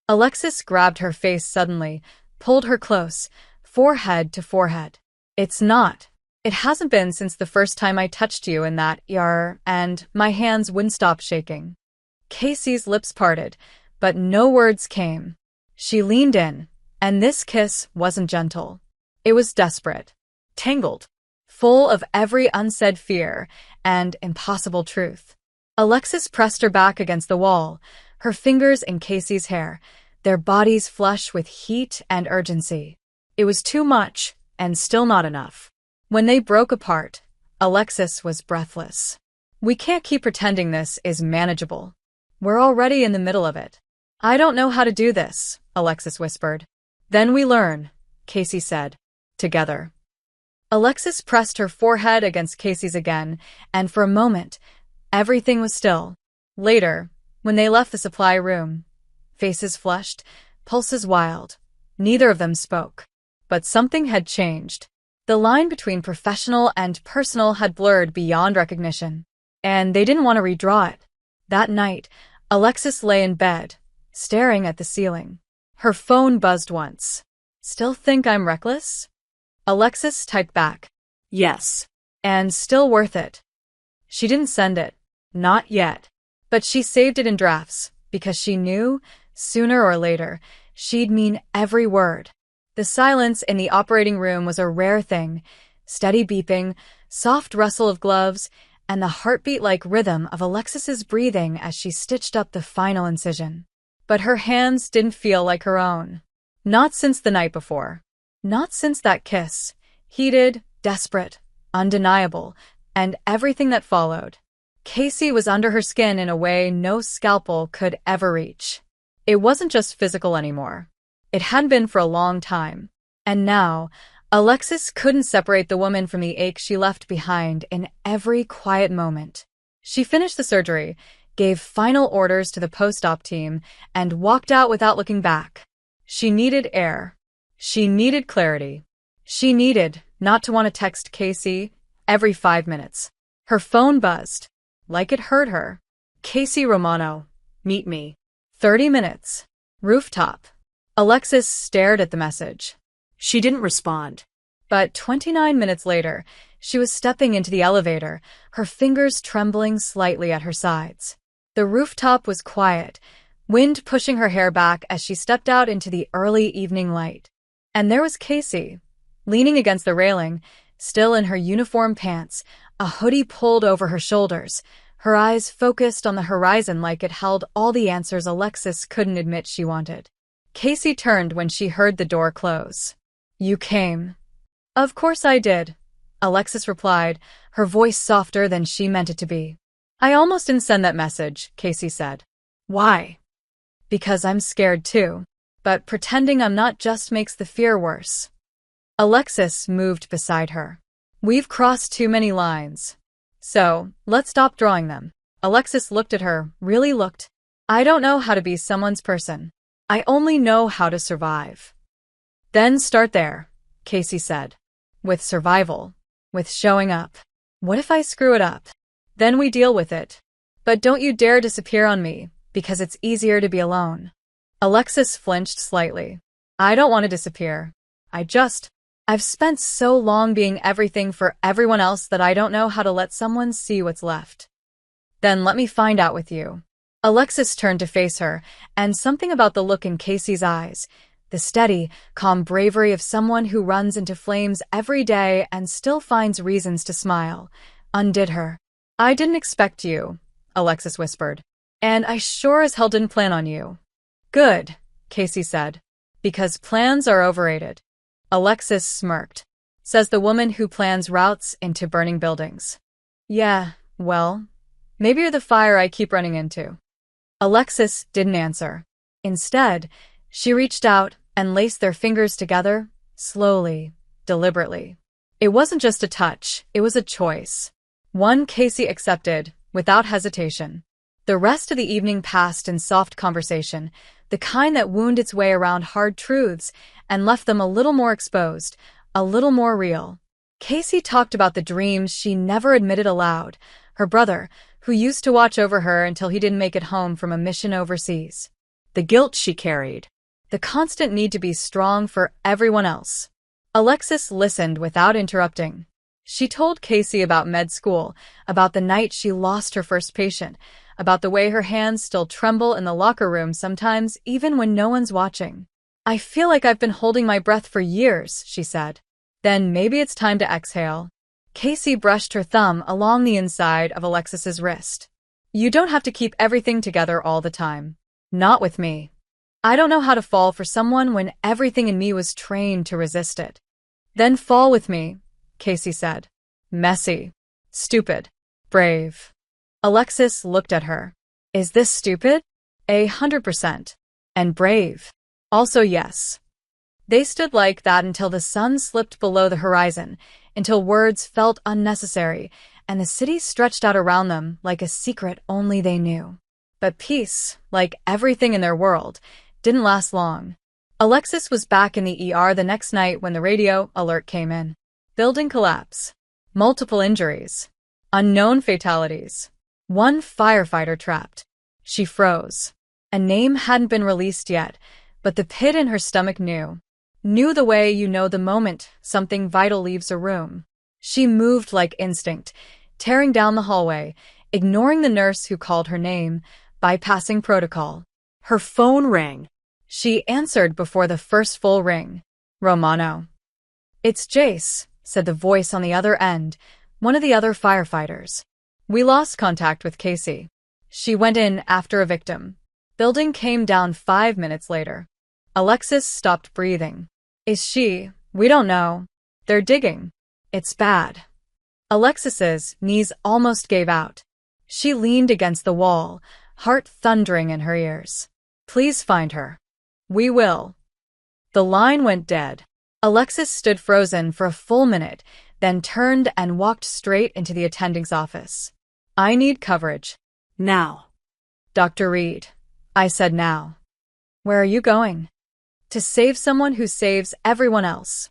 Alexis grabbed her face suddenly, pulled her close, forehead to forehead. It's not. It hasn't been since the first time I touched you in that ER, and my hands wouldn't stop shaking. Casey's lips parted, but no words came. She leaned in, and this kiss wasn't gentle. It was desperate, tangled, full of every unsaid fear and impossible truth. Alexis pressed her back against the wall, her fingers in Casey's hair, their bodies flush with heat and urgency. It was too much, and still not enough. When they broke apart, Alexis was breathless. We can't keep pretending this is manageable. We're already in the middle of it. I don't know how to do this, Alexis whispered. Then we learn, Casey said. Together. Alexis pressed her forehead against Casey's again, and for a moment, everything was still. Later, when they left the supply room, faces flushed, pulses wild, neither of them spoke. But something had changed. The line between professional and personal had blurred beyond recognition, and they didn't want to redraw it. That night, Alexis lay in bed, staring at the ceiling. Her phone buzzed once. Still think I'm reckless? Alexis typed back. Yes. And still worth it. She didn't send it. Not yet. But she saved it in drafts, because she knew, sooner or later, she'd mean every word. The silence in the operating room was a rare thing, steady beeping, soft rustle of gloves, and the heartbeat-like rhythm of Alexis's breathing as she stitched up the final incision. But her hands didn't feel like her own. Not since the night before. Not since that kiss. Heated, desperate, undeniable, and everything that followed. Casey was under her skin in a way no scalpel could ever reach. It wasn't just physical anymore. It had been for a long time. And now, Alexis couldn't separate the woman from the ache she left behind in every quiet moment. She finished the surgery, gave final orders to the post-op team, and walked out without looking back. She needed air. She needed clarity. She needed not to want to text Casey every 5 minutes. Her phone buzzed, like it hurt her. Casey Romano, meet me. 30 minutes. Rooftop. Alexis stared at the message. She didn't respond. But 29 minutes later, she was stepping into the elevator, her fingers trembling slightly at her sides. The rooftop was quiet, wind pushing her hair back as she stepped out into the early evening light. And there was Casey, leaning against the railing, still in her uniform pants, a hoodie pulled over her shoulders, her eyes focused on the horizon like it held all the answers Alexis couldn't admit she wanted. Casey turned when she heard the door close. You came. Of course I did, Alexis replied, her voice softer than she meant it to be. I almost didn't send that message, Casey said. Why? Because I'm scared too. But pretending I'm not just makes the fear worse. Alexis moved beside her. We've crossed too many lines. So, let's stop drawing them. Alexis looked at her, really looked. I don't know how to be someone's person. I only know how to survive. Then start there, Casey said. With survival. With showing up. What if I screw it up? Then we deal with it. But don't you dare disappear on me, because it's easier to be alone. Alexis flinched slightly. I don't want to disappear. I've spent so long being everything for everyone else that I don't know how to let someone see what's left. Then let me find out with you. Alexis turned to face her, and something about the look in Casey's eyes, the steady, calm bravery of someone who runs into flames every day and still finds reasons to smile, undid her. I didn't expect you, Alexis whispered. And I sure as hell didn't plan on you. Good, Casey said. Because plans are overrated. Alexis smirked. Says the woman who plans routes into burning buildings. Yeah, well, maybe you're the fire I keep running into. Alexis didn't answer. Instead, she reached out and laced their fingers together, slowly, deliberately. It wasn't just a touch, it was a choice. One Casey accepted, without hesitation. The rest of the evening passed in soft conversation, the kind that wound its way around hard truths and left them a little more exposed, a little more real. Casey talked about the dreams she never admitted aloud, her brother, who used to watch over her until he didn't make it home from a mission overseas. The guilt she carried. The constant need to be strong for everyone else. Alexis listened without interrupting. She told Casey about med school, about the night she lost her first patient, about the way her hands still tremble in the locker room sometimes, even when no one's watching. I feel like I've been holding my breath for years, she said. Then maybe it's time to exhale. Casey brushed her thumb along the inside of Alexis's wrist. You don't have to keep everything together all the time. Not with me. I don't know how to fall for someone when everything in me was trained to resist it. Then fall with me, Casey said. Messy. Stupid. Brave. Alexis looked at her. Is this stupid? 100%. And brave. Also yes. They stood like that until the sun slipped below the horizon, until words felt unnecessary, and the city stretched out around them like a secret only they knew. But peace, like everything in their world, didn't last long. Alexis was back in the ER the next night when the radio alert came in. Building collapse. Multiple injuries. Unknown fatalities. One firefighter trapped. She froze. A name hadn't been released yet, but the pit in her stomach knew. Knew the way you know the moment something vital leaves a room. She moved like instinct, tearing down the hallway, ignoring the nurse who called her name, bypassing protocol. Her phone rang. She answered before the first full ring. Romano. It's Jace, said the voice on the other end, one of the other firefighters. We lost contact with Casey. She went in after a victim. Building came down 5 minutes later. Alexis stopped breathing. Is she? We don't know. They're digging. It's bad. Alexis's knees almost gave out. She leaned against the wall, heart thundering in her ears. Please find her. We will. The line went dead. Alexis stood frozen for a full minute, then turned and walked straight into the attending's office. I need coverage. Now. Dr. Reed. I said now. Where are you going? To save someone who saves everyone else.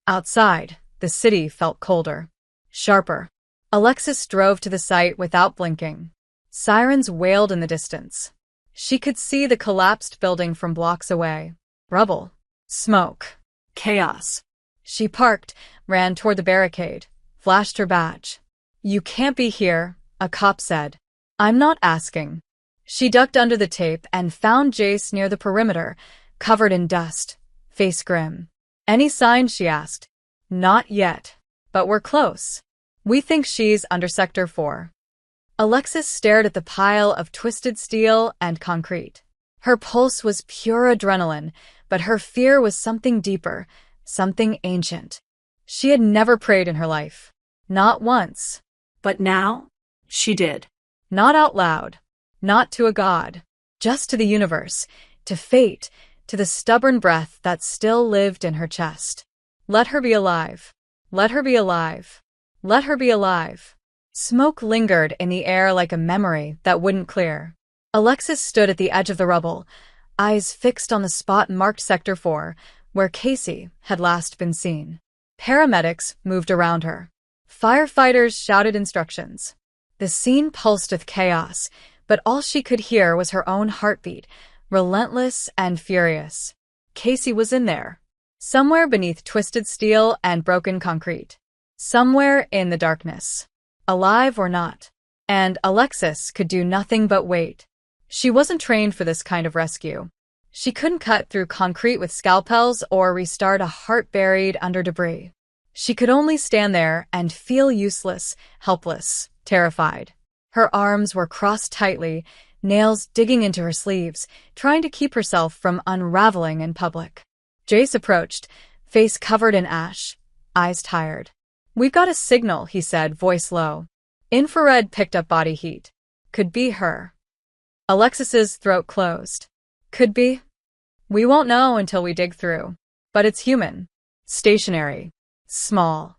Outside, the city felt colder. Sharper. Alexis drove to the site without blinking. Sirens wailed in the distance. She could see the collapsed building from blocks away. Rubble. Smoke. Chaos. She parked, ran toward the barricade, flashed her badge. You can't be here, a cop said. I'm not asking. She ducked under the tape and found Jace near the perimeter, covered in dust, face grim. Any sign, she asked. Not yet. But we're close. We think she's under Sector 4. Alexis stared at the pile of twisted steel and concrete. Her pulse was pure adrenaline, but her fear was something deeper, something ancient. She had never prayed in her life. Not once. But now, she did. Not out loud. Not to a god. Just to the universe, to fate, to the stubborn breath that still lived in her chest. Let her be alive. Let her be alive. Let her be alive. Smoke lingered in the air like a memory that wouldn't clear. Alexis stood at the edge of the rubble, eyes fixed on the spot marked Sector 4, where Casey had last been seen. Paramedics moved around her. Firefighters shouted instructions. The scene pulsed with chaos, but all she could hear was her own heartbeat, relentless and furious. Casey was in there. Somewhere beneath twisted steel and broken concrete. Somewhere in the darkness. Alive or not. And Alexis could do nothing but wait. She wasn't trained for this kind of rescue. She couldn't cut through concrete with scalpels or restart a heart buried under debris. She could only stand there and feel useless, helpless, terrified. Her arms were crossed tightly, nails digging into her sleeves, trying to keep herself from unraveling in public. Jace approached, face covered in ash, eyes tired. "We've got a signal," he said, voice low. Infrared picked up body heat. Could be her. Alexis's throat closed. Could be. We won't know until we dig through. But it's human. Stationary. Small.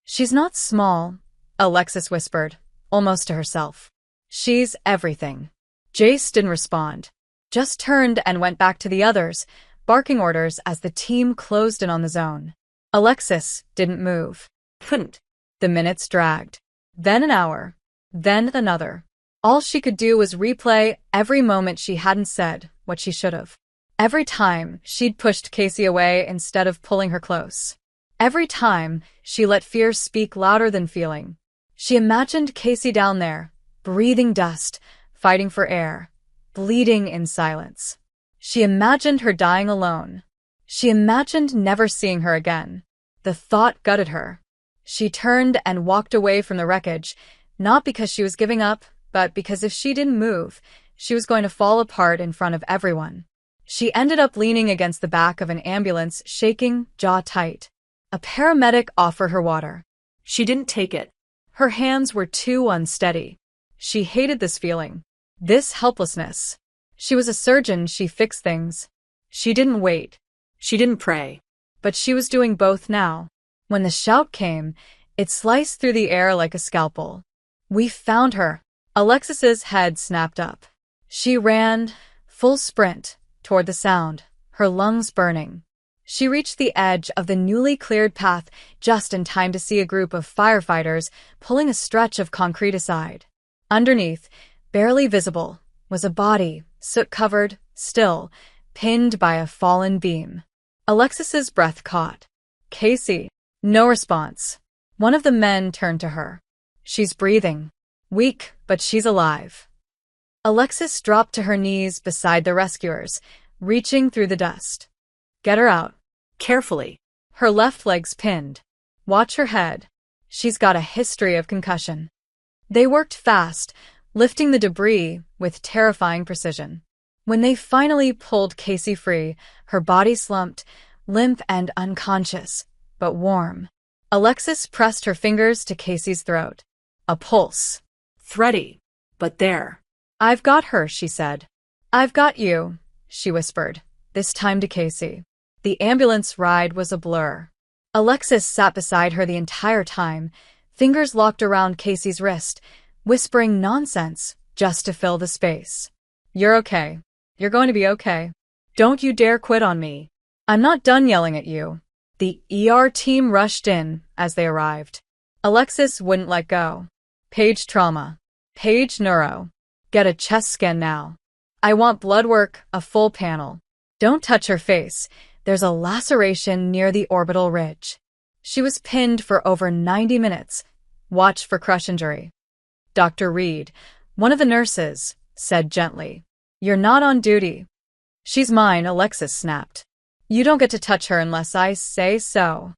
She's not small, Alexis whispered, almost to herself. She's everything. Jace didn't respond. Just turned and went back to the others, barking orders as the team closed in on the zone. Alexis didn't move. Couldn't. The minutes dragged. Then an hour. Then another. All she could do was replay every moment she hadn't said what she should have. Every time she'd pushed Casey away instead of pulling her close. Every time she let fear speak louder than feeling. She imagined Casey down there, breathing dust, fighting for air, bleeding in silence. She imagined her dying alone. She imagined never seeing her again. The thought gutted her. She turned and walked away from the wreckage, not because she was giving up, but because if she didn't move, she was going to fall apart in front of everyone. She ended up leaning against the back of an ambulance, shaking, jaw tight. A paramedic offered her water. She didn't take it. Her hands were too unsteady. She hated this feeling. This helplessness. She was a surgeon, she fixed things. She didn't wait. She didn't pray. But she was doing both now. When the shout came, it sliced through the air like a scalpel. We found her. Alexis's head snapped up. She ran, full sprint, toward the sound, her lungs burning. She reached the edge of the newly cleared path just in time to see a group of firefighters pulling a stretch of concrete aside. Underneath, barely visible, was a body, soot-covered, still, pinned by a fallen beam. Alexis's breath caught. Casey. No response. One of the men turned to her. She's breathing. Weak, but she's alive. Alexis dropped to her knees beside the rescuers, reaching through the dust. Get her out. Carefully. Her left leg's pinned. Watch her head. She's got a history of concussion. They worked fast, lifting the debris with terrifying precision. When they finally pulled Casey free, her body slumped, limp and unconscious, but warm. Alexis pressed her fingers to Casey's throat. A pulse. Thready, but there. I've got her, she said. I've got you, she whispered, this time to Casey. The ambulance ride was a blur. Alexis sat beside her the entire time, fingers locked around Casey's wrist, whispering nonsense just to fill the space. You're okay. You're going to be okay. Don't you dare quit on me. I'm not done yelling at you. The ER team rushed in as they arrived. Alexis wouldn't let go. Page trauma. Page neuro. Get a chest scan now. I want blood work, a full panel. Don't touch her face. There's a laceration near the orbital ridge. She was pinned for over 90 minutes. Watch for crush injury. Dr. Reed, one of the nurses, said gently. You're not on duty. She's mine, Alexis snapped. You don't get to touch her unless I say so.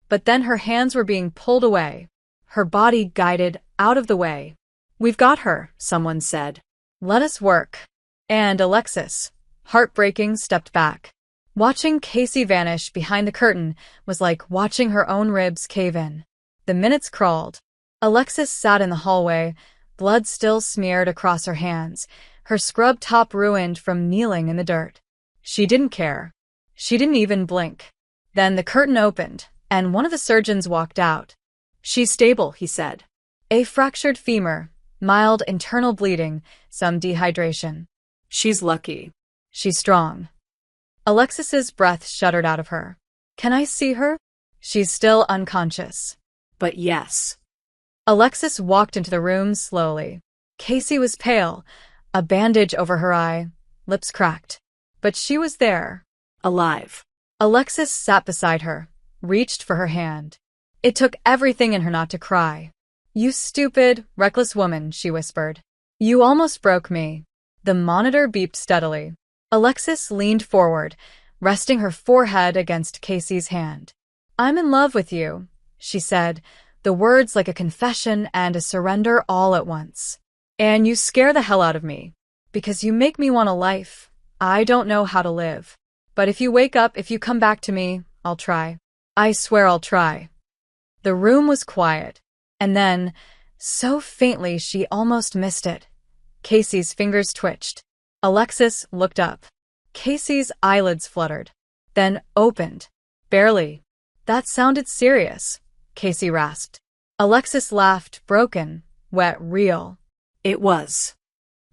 But then her hands were being pulled away. Her body guided out of the way. We've got her, someone said. Let us work. And Alexis, heartbreaking, stepped back. Watching Casey vanish behind the curtain was like watching her own ribs cave in. The minutes crawled. Alexis sat in the hallway, blood still smeared across her hands, her scrub top ruined from kneeling in the dirt. She didn't care. She didn't even blink. Then the curtain opened, and one of the surgeons walked out. She's stable, he said. A fractured femur, mild internal bleeding, some dehydration. She's lucky. She's strong. Alexis's breath shuddered out of her. Can I see her? She's still unconscious. But yes. Alexis walked into the room slowly. Casey was pale, a bandage over her eye, lips cracked. But she was there. Alive. Alexis sat beside her, reached for her hand. It took everything in her not to cry. You stupid, reckless woman, she whispered. You almost broke me. The monitor beeped steadily. Alexis leaned forward, resting her forehead against Casey's hand. I'm in love with you, she said, the words like a confession and a surrender all at once. And you scare the hell out of me. Because you make me want a life. I don't know how to live. But if you wake up, if you come back to me, I'll try. I swear I'll try. The room was quiet. And then, so faintly she almost missed it, Casey's fingers twitched. Alexis looked up. Casey's eyelids fluttered, then opened. Barely. That sounded serious, Casey rasped. Alexis laughed, broken, wet, real. It was.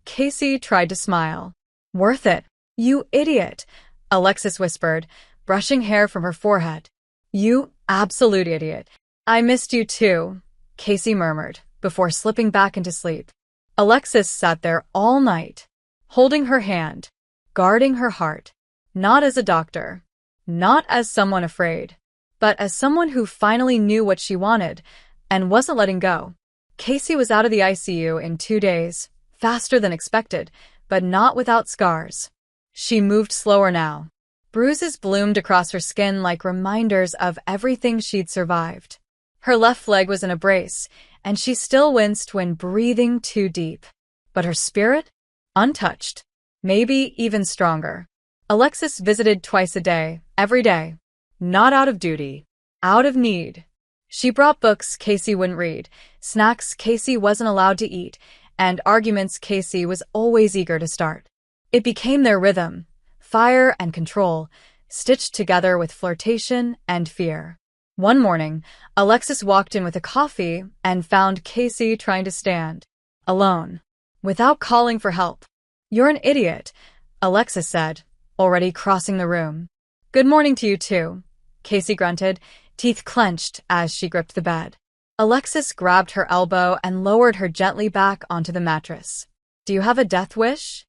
Casey tried to smile. Worth it. You idiot, Alexis whispered, brushing hair from her forehead. You absolute idiot. I missed you too, Casey murmured, before slipping back into sleep. Alexis sat there all night, holding her hand, guarding her heart, not as a doctor, not as someone afraid, but as someone who finally knew what she wanted and wasn't letting go. Casey was out of the ICU in 2 days, faster than expected, but not without scars. She moved slower now. Bruises bloomed across her skin like reminders of everything she'd survived. Her left leg was in a brace, and she still winced when breathing too deep. But her spirit? Untouched. Maybe even stronger. Alexis visited twice a day, every day. Not out of duty. Out of need. She brought books Casey wouldn't read, snacks Casey wasn't allowed to eat, and arguments Casey was always eager to start. It became their rhythm, fire and control, stitched together with flirtation and fear. One morning, Alexis walked in with a coffee and found Casey trying to stand, alone, without calling for help. You're an idiot, Alexis said, already crossing the room. Good morning to you too, Casey grunted, teeth clenched as she gripped the bed. Alexis grabbed her elbow and lowered her gently back onto the mattress. Do you have a death wish?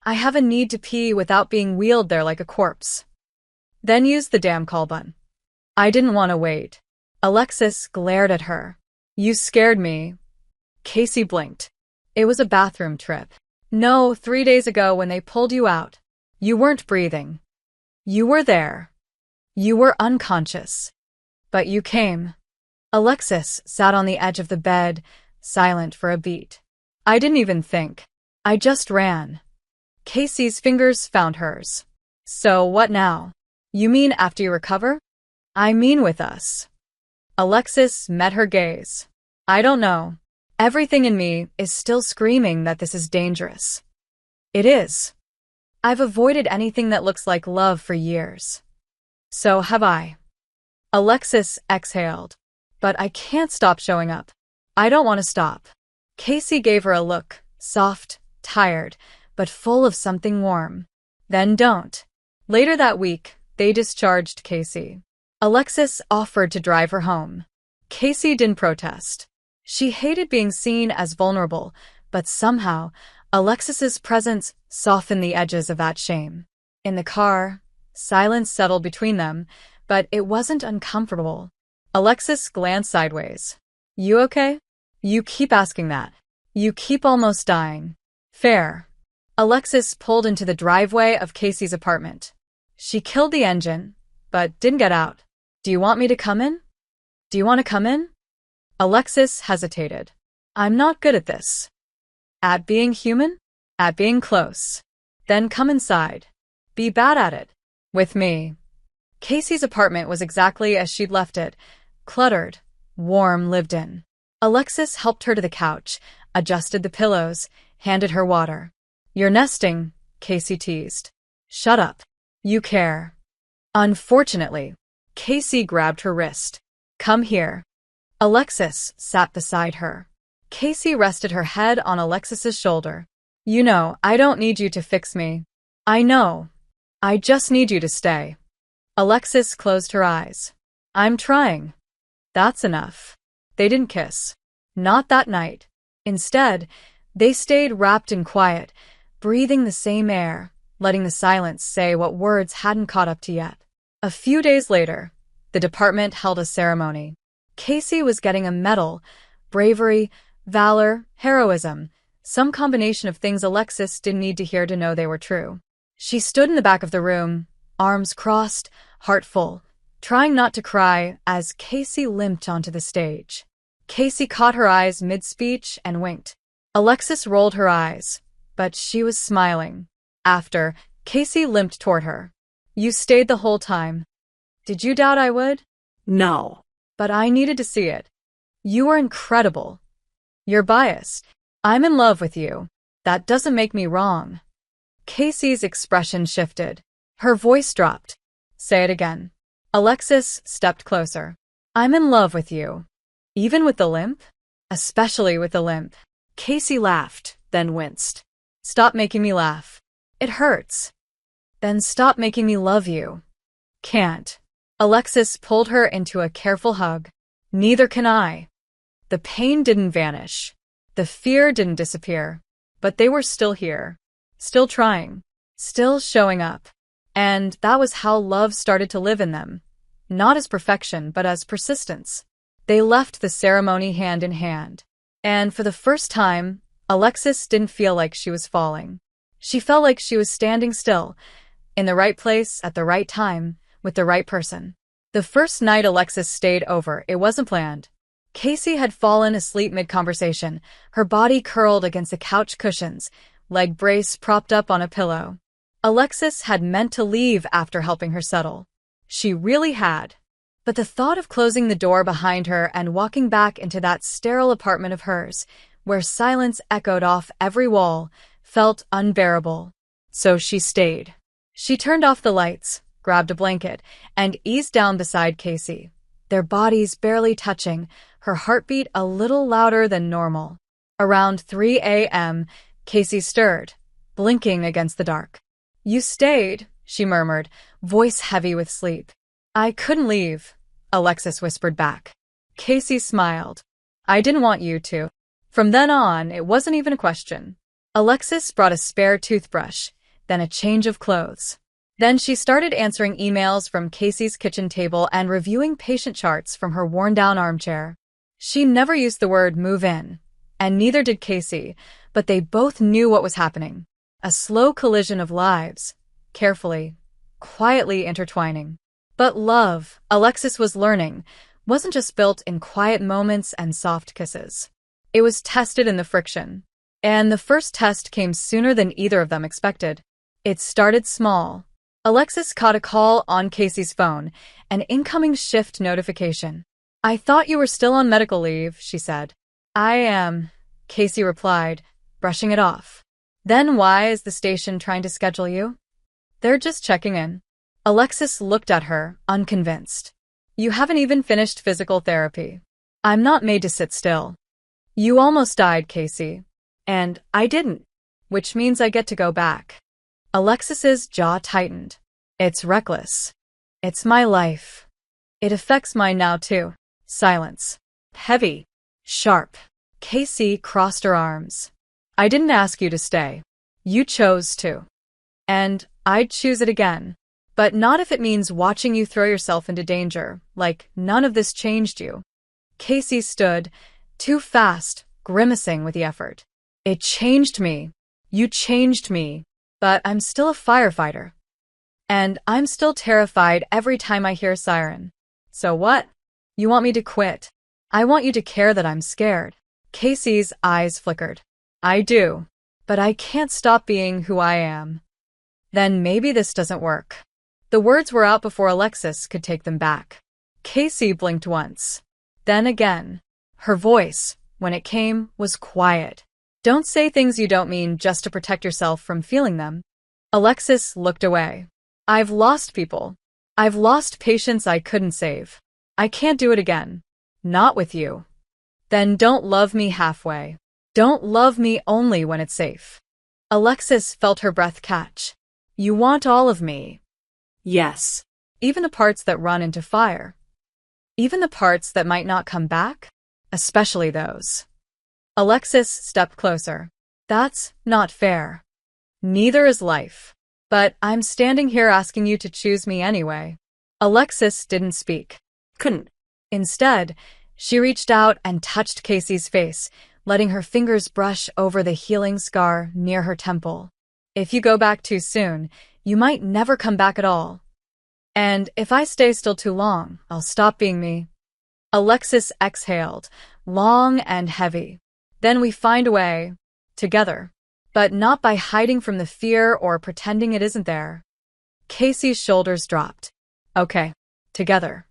I have a need to pee without being wheeled there like a corpse. Then use the damn call button. I didn't want to wait. Alexis glared at her. You scared me. Casey blinked. It was a bathroom trip. No, 3 days ago when they pulled you out. You weren't breathing. You were there. You were unconscious. But you came. Alexis sat on the edge of the bed, silent for a beat. I didn't even think. I just ran. Casey's fingers found hers. So what now? You mean after you recover? I mean with us. Alexis met her gaze. I don't know. Everything in me is still screaming that this is dangerous. It is. I've avoided anything that looks like love for years. So have I. Alexis exhaled. But I can't stop showing up. I don't want to stop. Casey gave her a look, soft, tired, but full of something warm. Then don't. Later that week, they discharged Casey. Alexis offered to drive her home. Casey didn't protest. She hated being seen as vulnerable, but somehow, Alexis's presence softened the edges of that shame. In the car, silence settled between them, but it wasn't uncomfortable. Alexis glanced sideways. You okay? You keep asking that. You keep almost dying. Fair. Alexis pulled into the driveway of Casey's apartment. She killed the engine, but didn't get out. Do you want me to come in? Do you want to come in? Alexis hesitated. I'm not good at this. At being human? At being close. Then come inside. Be bad at it. With me. Casey's apartment was exactly as she'd left it. Cluttered, warm, lived in. Alexis helped her to the couch, adjusted the pillows, handed her water. You're nesting, Casey teased. Shut up. You care. Unfortunately, Casey grabbed her wrist. Come here. Alexis sat beside her. Casey rested her head on Alexis's shoulder. You know, I don't need you to fix me. I know. I just need you to stay. Alexis closed her eyes. I'm trying. That's enough. They didn't kiss. Not that night. Instead, they stayed wrapped in quiet, breathing the same air, letting the silence say what words hadn't caught up to yet. A few days later, the department held a ceremony. Casey was getting a medal, bravery, valor, heroism, some combination of things Alexis didn't need to hear to know they were true. She stood in the back of the room, arms crossed, heart full, trying not to cry as Casey limped onto the stage. Casey caught her eyes mid-speech and winked. Alexis rolled her eyes. but she was smiling. After, Casey limped toward her. You stayed the whole time. Did you doubt I would? No. But I needed to see it. You were incredible. You're biased. I'm in love with you. That doesn't make me wrong. Casey's expression shifted. Her voice dropped. Say it again. Alexis stepped closer. I'm in love with you. Even with the limp? Especially with the limp. Casey laughed, then winced. Stop making me laugh. It hurts. Then stop making me love you. Can't. Alexis pulled her into a careful hug. Neither can I. The pain didn't vanish. The fear didn't disappear. But they were still here. Still trying. Still showing up. And that was how love started to live in them. Not as perfection, but as persistence. They left the ceremony hand in hand. And for the first time, Alexis didn't feel like she was falling. She felt like she was standing still, in the right place at the right time, with the right person. The first night Alexis stayed over, it wasn't planned. Casey had fallen asleep mid-conversation, her body curled against the couch cushions, leg brace propped up on a pillow. Alexis had meant to leave after helping her settle. She really had. But the thought of closing the door behind her and walking back into that sterile apartment of hers, where silence echoed off every wall, felt unbearable. So she stayed. She turned off the lights, grabbed a blanket, and eased down beside Casey, their bodies barely touching, her heartbeat a little louder than normal. Around 3 a.m., Casey stirred, blinking against the dark. You stayed, she murmured, voice heavy with sleep. I couldn't leave, Alexis whispered back. Casey smiled. I didn't want you to. From then on, it wasn't even a question. Alexis brought a spare toothbrush, then a change of clothes. Then she started answering emails from Casey's kitchen table and reviewing patient charts from her worn-down armchair. She never used the word move in, and neither did Casey, but they both knew what was happening. A slow collision of lives, carefully, quietly intertwining. But love, Alexis was learning, wasn't just built in quiet moments and soft kisses. It was tested in the friction. And the first test came sooner than either of them expected. It started small. Alexis caught a call on Casey's phone, an incoming shift notification. I thought you were still on medical leave, she said. I am, Casey replied, brushing it off. Then why is the station trying to schedule you? They're just checking in. Alexis looked at her, unconvinced. You haven't even finished physical therapy. I'm not made to sit still. You almost died, Casey. And I didn't, which means I get to go back. Alexis's jaw tightened. It's reckless. It's my life. It affects mine now, too. Silence. Heavy. Sharp. Casey crossed her arms. I didn't ask you to stay. You chose to. And I'd choose it again. But not if it means watching you throw yourself into danger, like none of this changed you. Casey stood, too fast, grimacing with the effort. It changed me. You changed me. But I'm still a firefighter. And I'm still terrified every time I hear a siren. So what? You want me to quit? I want you to care that I'm scared. Casey's eyes flickered. I do. But I can't stop being who I am. Then maybe this doesn't work. The words were out before Alexis could take them back. Casey blinked once. Then again. Her voice, when it came, was quiet. Don't say things you don't mean just to protect yourself from feeling them. Alexis looked away. I've lost people. I've lost patients I couldn't save. I can't do it again. Not with you. Then don't love me halfway. Don't love me only when it's safe. Alexis felt her breath catch. You want all of me. Yes. Even the parts that run into fire. Even the parts that might not come back? Especially those. Alexis stepped closer. That's not fair. Neither is life. But I'm standing here asking you to choose me anyway. Alexis didn't speak. Couldn't. Instead, she reached out and touched Casey's face, letting her fingers brush over the healing scar near her temple. If you go back too soon, you might never come back at all. And if I stay still too long, I'll stop being me. Alexis exhaled, long and heavy. Then we find a way. Together. but not by hiding from the fear or pretending it isn't there. Casey's shoulders dropped. Okay, together.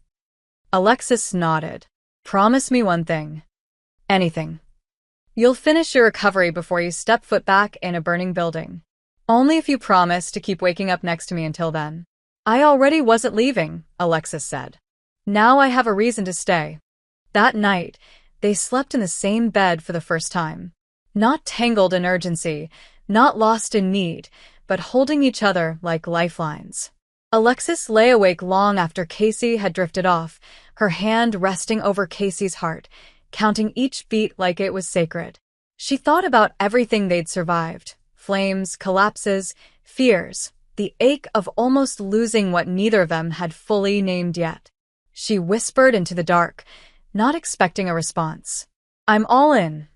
Alexis nodded. Promise me one thing. Anything. You'll finish your recovery before you step foot back in a burning building. Only if you promise to keep waking up next to me until then. I already wasn't leaving, Alexis said. Now I have a reason to stay. That night, they slept in the same bed for the first time. Not tangled in urgency, not lost in need, but holding each other like lifelines. Alexis lay awake long after Casey had drifted off, her hand resting over Casey's heart, counting each beat like it was sacred. She thought about everything they'd survived: flames, collapses, fears, the ache of almost losing what neither of them had fully named yet. She whispered into the dark, not expecting a response. I'm all in.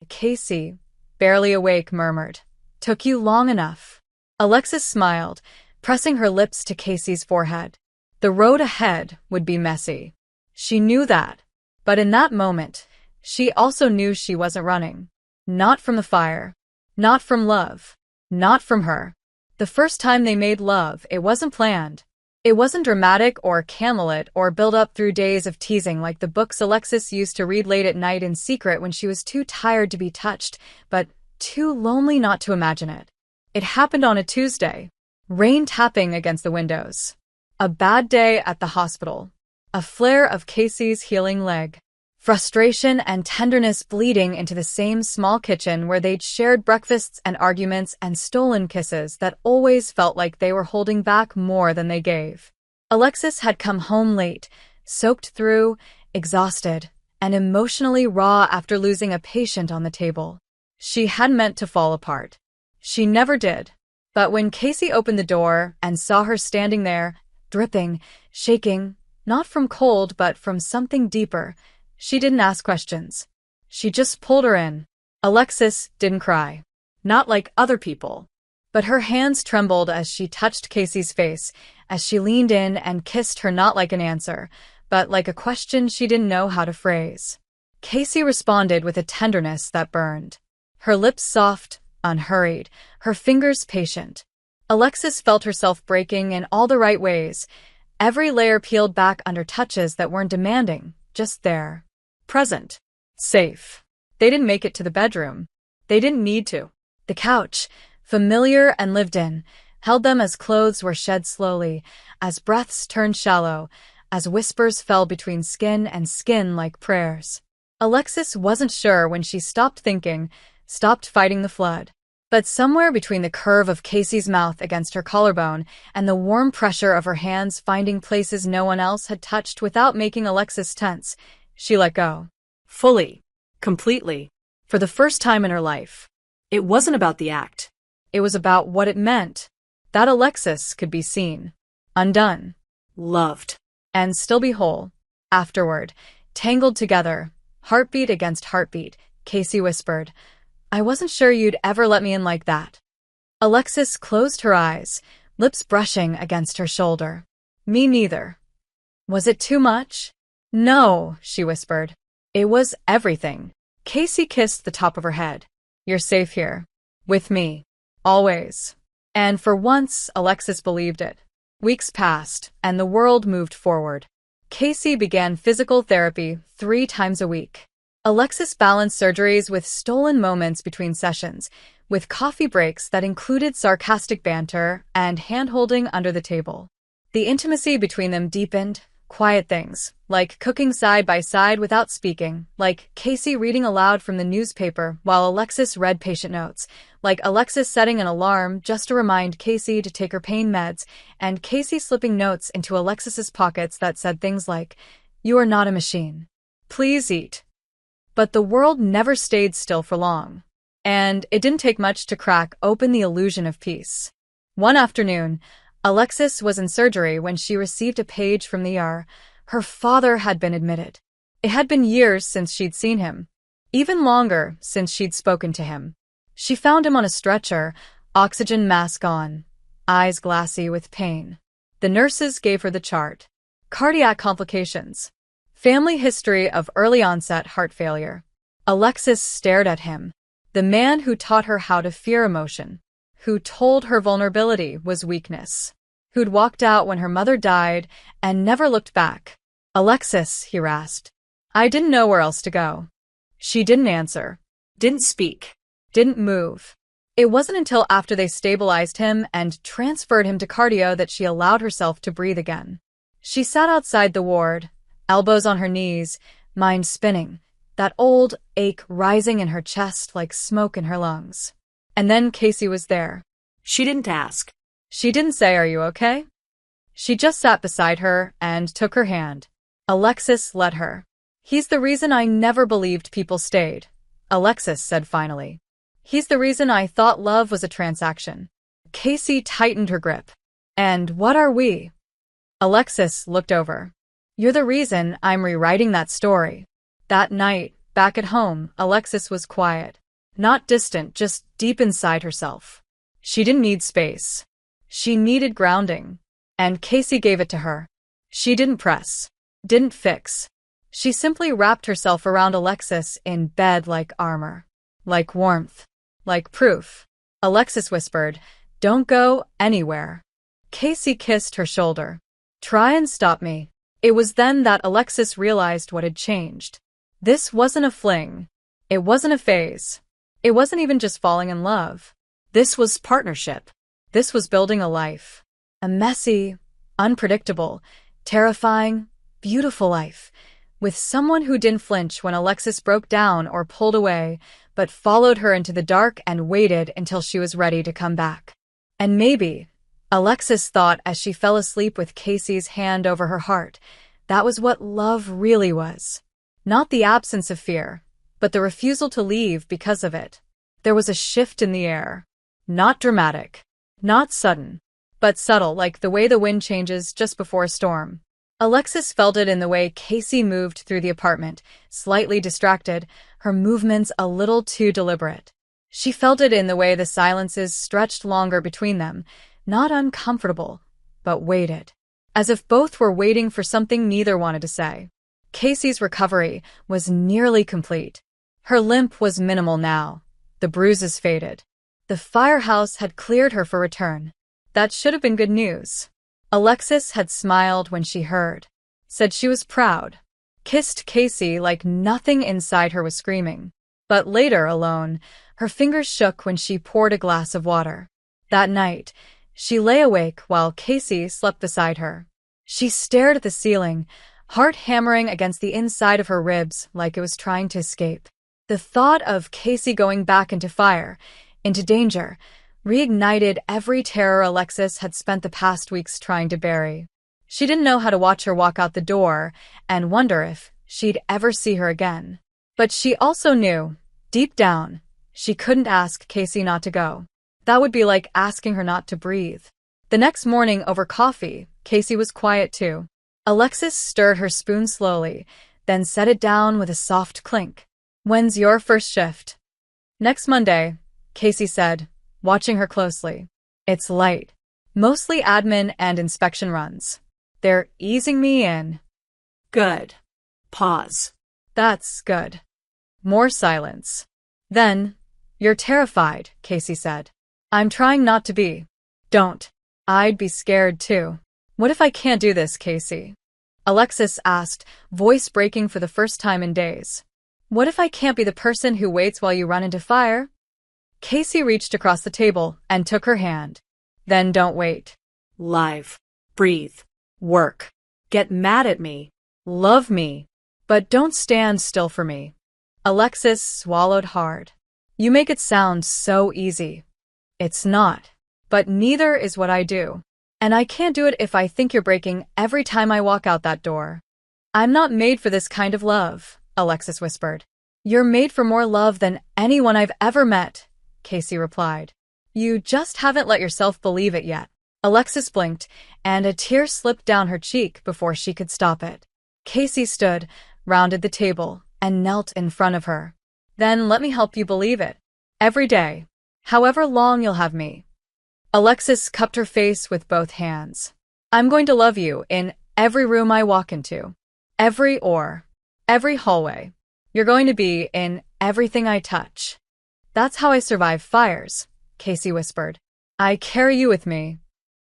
Casey, barely awake, murmured. Took you long enough. Alexis smiled, pressing her lips to Casey's forehead. The road ahead would be messy. She knew that. But in that moment, she also knew she wasn't running. Not from the fire. Not from love. Not from her. The first time they made love, it wasn't planned. It wasn't dramatic or candlelit or built up through days of teasing like the books Alexis used to read late at night in secret when she was too tired to be touched, but too lonely not to imagine it. It happened on a Tuesday. Rain tapping against the windows. A bad day at the hospital. A flare of Casey's healing leg. Frustration and tenderness bleeding into the same small kitchen where they'd shared breakfasts and arguments and stolen kisses that always felt like they were holding back more than they gave. Alexis had come home late, soaked through, exhausted, and emotionally raw after losing a patient on the table. She hadn't meant to fall apart. She never did. But when Casey opened the door and saw her standing there, dripping, shaking, not from cold but from something deeper, she didn't ask questions. She just pulled her in. Alexis didn't cry. Not like other people. But her hands trembled as she touched Casey's face, as she leaned in and kissed her, not like an answer, but like a question she didn't know how to phrase. Casey responded with a tenderness that burned. Her lips soft, unhurried, her fingers patient. Alexis felt herself breaking in all the right ways, every layer peeled back under touches that weren't demanding, just there. Present. Safe. They didn't make it to the bedroom. They didn't need to. The couch, familiar and lived in, held them as clothes were shed slowly, as breaths turned shallow, as whispers fell between skin and skin like prayers. Alexis wasn't sure when she stopped thinking, stopped fighting the flood. But somewhere between the curve of Casey's mouth against her collarbone and the warm pressure of her hands finding places no one else had touched without making Alexis tense, she let go. Fully. Completely. For the first time in her life. It wasn't about the act. It was about what it meant. That Alexis could be seen. Undone. Loved. And still be whole. Afterward, tangled together, heartbeat against heartbeat, Casey whispered, I wasn't sure you'd ever let me in like that. Alexis closed her eyes, lips brushing against her shoulder. Me neither. Was it too much? No, she whispered. It was everything. Casey kissed the top of her head. You're safe here. With me. Always. And for once, Alexis believed it. Weeks passed, and the world moved forward. Casey began physical therapy 3 times a week. Alexis balanced surgeries with stolen moments between sessions, with coffee breaks that included sarcastic banter and hand-holding under the table. The intimacy between them deepened, quiet things, like cooking side by side without speaking, like Casey reading aloud from the newspaper while Alexis read patient notes, like Alexis setting an alarm just to remind Casey to take her pain meds, and Casey slipping notes into Alexis's pockets that said things like, You are not a machine. Please eat. But the world never stayed still for long. And it didn't take much to crack open the illusion of peace. One afternoon, Alexis was in surgery when she received a page from the ER. Her father had been admitted. It had been years since she'd seen him. Even longer since she'd spoken to him. She found him on a stretcher, oxygen mask on, eyes glassy with pain. The nurses gave her the chart. Cardiac complications. Family history of early onset heart failure. Alexis stared at him. The man who taught her how to fear emotion, who told her vulnerability was weakness, who'd walked out when her mother died and never looked back. "Alexis," he rasped. I didn't know where else to go. She didn't answer, Didn't speak. didn't move. It wasn't until after they stabilized him and transferred him to cardio that she allowed herself to breathe again. She sat outside the ward, elbows on her knees, mind spinning, that old ache rising in her chest like smoke in her lungs. And then Casey was there. She didn't ask. She didn't say, "Are you okay?" She just sat beside her and took her hand. Alexis let her. "He's the reason I never believed people stayed," Alexis said finally. "He's the reason I thought love was a transaction." Casey tightened her grip. "And what are we?" Alexis looked over. "You're the reason I'm rewriting that story." That night, back at home, Alexis was quiet. Not distant, just deep inside herself. She didn't need space. She needed grounding. And Casey gave it to her. She didn't press. Didn't fix. She simply wrapped herself around Alexis in bed like armor. Like warmth. Like proof. Alexis whispered, "Don't go anywhere." Casey kissed her shoulder. "Try and stop me." It was then that Alexis realized what had changed. This wasn't a fling. It wasn't a phase. It wasn't even just falling in love. This was partnership. This was building a life. A messy, unpredictable, terrifying, beautiful life. With someone who didn't flinch when Alexis broke down or pulled away, but followed her into the dark and waited until she was ready to come back. And maybe, Alexis thought as she fell asleep with Casey's hand over her heart, that was what love really was. Not the absence of fear, but the refusal to leave because of it. There was a shift in the air. Not dramatic. Not sudden. But subtle, like the way the wind changes just before a storm. Alexis felt it in the way Casey moved through the apartment, slightly distracted, her movements a little too deliberate. She felt it in the way the silences stretched longer between them, not uncomfortable, but waited. As if both were waiting for something neither wanted to say. Casey's recovery was nearly complete. Her limp was minimal now. The bruises faded. The firehouse had cleared her for return. That should have been good news. Alexis had smiled when she heard, said she was proud, kissed Casey like nothing inside her was screaming. But later, alone, her fingers shook when she poured a glass of water. That night, she lay awake while Casey slept beside her. She stared at the ceiling, heart hammering against the inside of her ribs like it was trying to escape. The thought of Casey going back into fire, into danger, reignited every terror Alexis had spent the past weeks trying to bury. She didn't know how to watch her walk out the door and wonder if she'd ever see her again. But she also knew, deep down, she couldn't ask Casey not to go. That would be like asking her not to breathe. The next morning over coffee, Casey was quiet too. Alexis stirred her spoon slowly, then set it down with a soft clink. "When's your first shift?" "Next Monday," Casey said, watching her closely. "It's light. Mostly admin and inspection runs. They're easing me in." Good. Pause. "That's good." More silence. Then, "You're terrified," Casey said. "I'm trying not to be." "Don't. I'd be scared too." "What if I can't do this, Casey?" Alexis asked, voice breaking for the first time in days. "What if I can't be the person who waits while you run into fire?" Casey reached across the table and took her hand. "Then don't wait. Live. Breathe. Work. Get mad at me. Love me. But don't stand still for me." Alexis swallowed hard. "You make it sound so easy." "It's not. But neither is what I do. And I can't do it if I think you're breaking every time I walk out that door." "I'm not made for this kind of love," Alexis whispered. "You're made for more love than anyone I've ever met," Casey replied. "You just haven't let yourself believe it yet." Alexis blinked, and a tear slipped down her cheek before she could stop it. Casey stood, rounded the table, and knelt in front of her. "Then let me help you believe it. Every day. However long you'll have me." Alexis cupped her face with both hands. "I'm going to love you in every room I walk into. Every hallway. You're going to be in everything I touch." That's how I survive fires, Casey whispered. I carry you with me.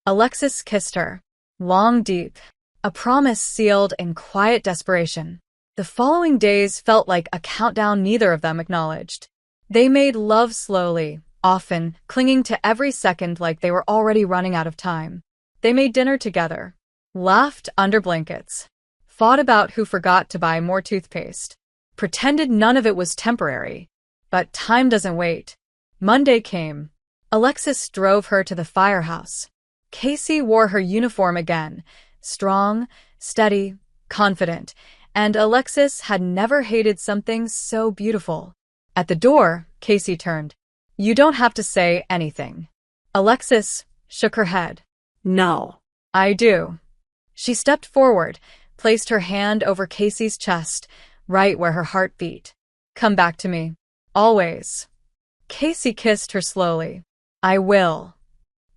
Alexis kissed her. Long, deep. A promise sealed in quiet desperation. The following days felt like a countdown neither of them acknowledged. They made love slowly, often, clinging to every second like they were already running out of time. They made dinner together, laughed under blankets, fought about who forgot to buy more toothpaste, pretended none of it was temporary. But time doesn't wait. Monday came. Alexis drove her to the firehouse. Casey wore her uniform again, strong, steady, confident, and Alexis had never hated something so beautiful. At the door, Casey turned. You don't have to say anything. Alexis shook her head. No. I do. She stepped forward, placed her hand over Casey's chest, right where her heart beat. Come back to me. Always. Casey kissed her slowly. I will.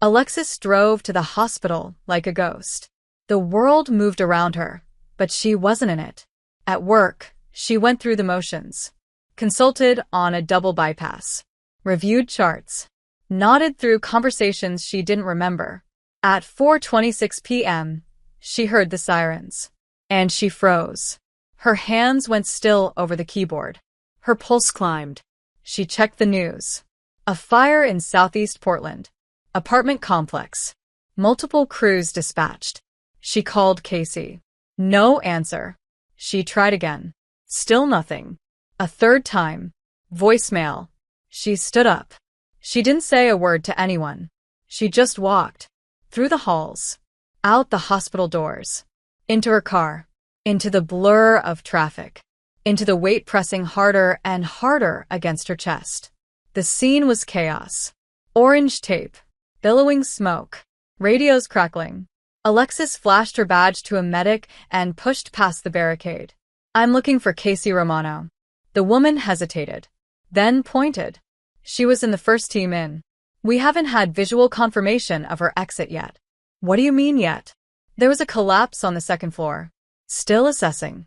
Alexis drove to the hospital like a ghost. The world moved around her, but she wasn't in it. At work, she went through the motions, consulted on a double bypass, reviewed charts, nodded through conversations she didn't remember. At 4:26 p.m., she heard the sirens, and she froze. Her hands went still over the keyboard. Her pulse climbed. She checked the news. A fire in southeast Portland. Apartment complex. Multiple crews dispatched. She called Casey. No answer. She tried again. Still nothing. A third time. Voicemail. She stood up. She didn't say a word to anyone. She just walked. Through the halls. Out the hospital doors. Into her car. Into the blur of traffic. Into the weight pressing harder and harder against her chest. The scene was chaos. Orange tape. Billowing smoke. Radios crackling. Alexis flashed her badge to a medic and pushed past the barricade. I'm looking for Casey Romano. The woman hesitated. Then pointed. She was in the first team in. We haven't had visual confirmation of her exit yet. What do you mean yet? There was a collapse on the second floor. Still assessing.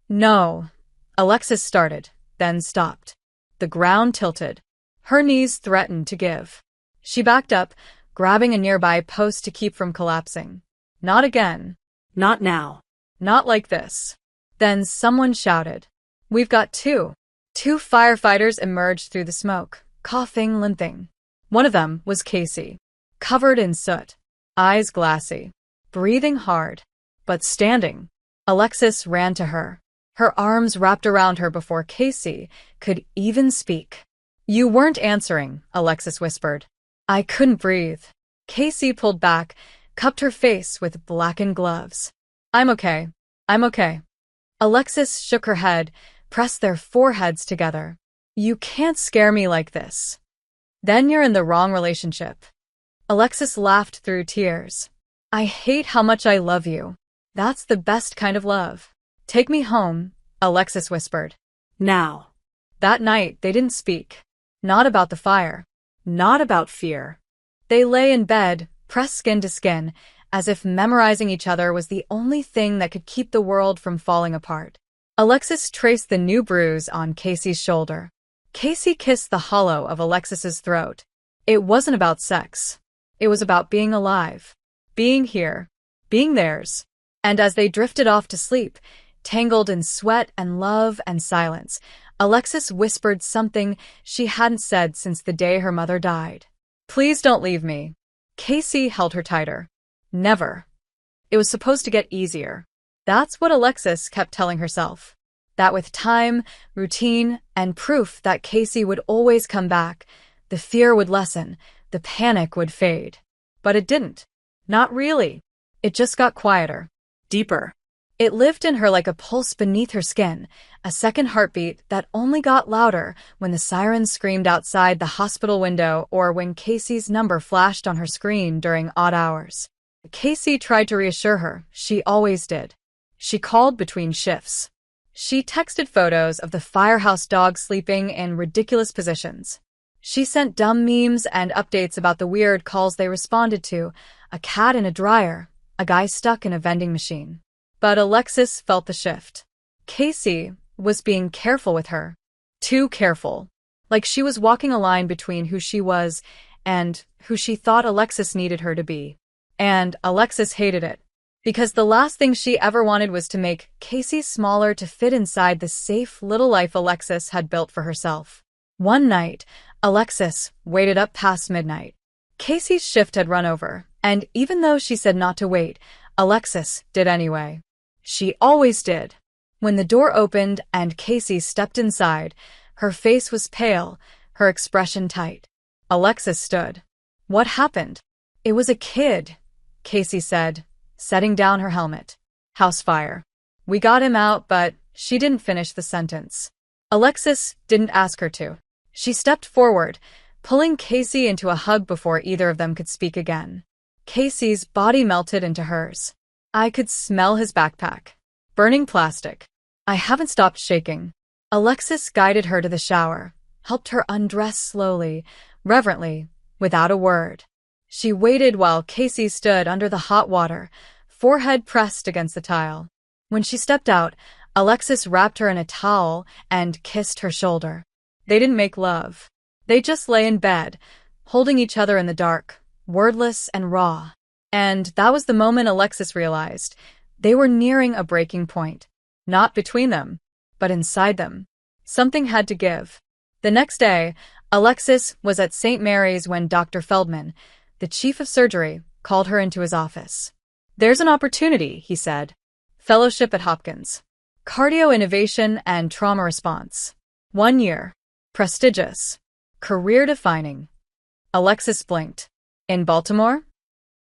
No. Alexis started, then stopped. The ground tilted. Her knees threatened to give. She backed up, grabbing a nearby post to keep from collapsing. Not again. Not now. Not like this. Then someone shouted. We've got two. Two firefighters emerged through the smoke, coughing, limping. One of them was Casey, covered in soot, eyes glassy, breathing hard, but standing. Alexis ran to her, her arms wrapped around her before Casey could even speak. You weren't answering, Alexis whispered. I couldn't breathe. Casey pulled back, cupped her face with blackened gloves. I'm okay. I'm okay. Alexis shook her head, pressed their foreheads together. You can't scare me like this. Then you're in the wrong relationship. Alexis laughed through tears. I hate how much I love you. That's the best kind of love. Take me home, Alexis whispered. Now. That night, they didn't speak. Not about the fire. Not about fear. They lay in bed, pressed skin to skin, as if memorizing each other was the only thing that could keep the world from falling apart. Alexis traced the new bruise on Casey's shoulder. Casey kissed the hollow of Alexis's throat. It wasn't about sex. It was about being alive. Being here. Being theirs. And as they drifted off to sleep, tangled in sweat and love and silence, Alexis whispered something she hadn't said since the day her mother died. Please don't leave me. Casey held her tighter. Never. It was supposed to get easier. That's what Alexis kept telling herself. That with time, routine, and proof that Casey would always come back, the fear would lessen, the panic would fade. But it didn't. Not really. It just got quieter. Deeper. It lived in her like a pulse beneath her skin, a second heartbeat that only got louder when the sirens screamed outside the hospital window or when Casey's number flashed on her screen during odd hours. Casey tried to reassure her. She always did. She called between shifts. She texted photos of the firehouse dogs sleeping in ridiculous positions. She sent dumb memes and updates about the weird calls they responded to, a cat in a dryer, a guy stuck in a vending machine. But Alexis felt the shift. Casey was being careful with her. Too careful. Like she was walking a line between who she was and who she thought Alexis needed her to be. And Alexis hated it, because the last thing she ever wanted was to make Casey smaller to fit inside the safe little life Alexis had built for herself. One night, Alexis waited up past midnight. Casey's shift had run over, and even though she said not to wait, Alexis did anyway. She always did. When the door opened and Casey stepped inside, her face was pale, her expression tight. Alexis stood. What happened? It was a kid, Casey said, setting down her helmet. House fire. We got him out, but she didn't finish the sentence. Alexis didn't ask her to. She stepped forward, pulling Casey into a hug before either of them could speak again. Casey's body melted into hers. I could smell his backpack. Burning plastic. I haven't stopped shaking. Alexis guided her to the shower, helped her undress slowly, reverently, without a word. She waited while Casey stood under the hot water, forehead pressed against the tile. When she stepped out, Alexis wrapped her in a towel and kissed her shoulder. They didn't make love. They just lay in bed, holding each other in the dark, wordless and raw. And that was the moment Alexis realized they were nearing a breaking point. Not between them, but inside them. Something had to give. The next day, Alexis was at St. Mary's when Dr. Feldman, the chief of surgery, called her into his office. There's an opportunity, he said. Fellowship at Hopkins. Cardio innovation and trauma response. 1 year. Prestigious. Career-defining. Alexis blinked. In Baltimore?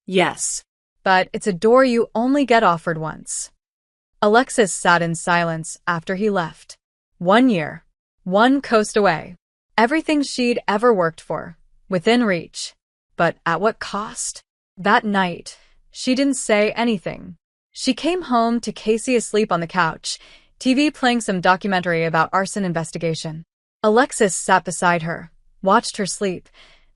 Yes. But it's a door you only get offered once. Alexis sat in silence after he left. 1 year. One coast away. Everything she'd ever worked for. Within reach. But at what cost? That night, she didn't say anything. She came home to Casey asleep on the couch, TV playing some documentary about arson investigation. Alexis sat beside her, watched her sleep,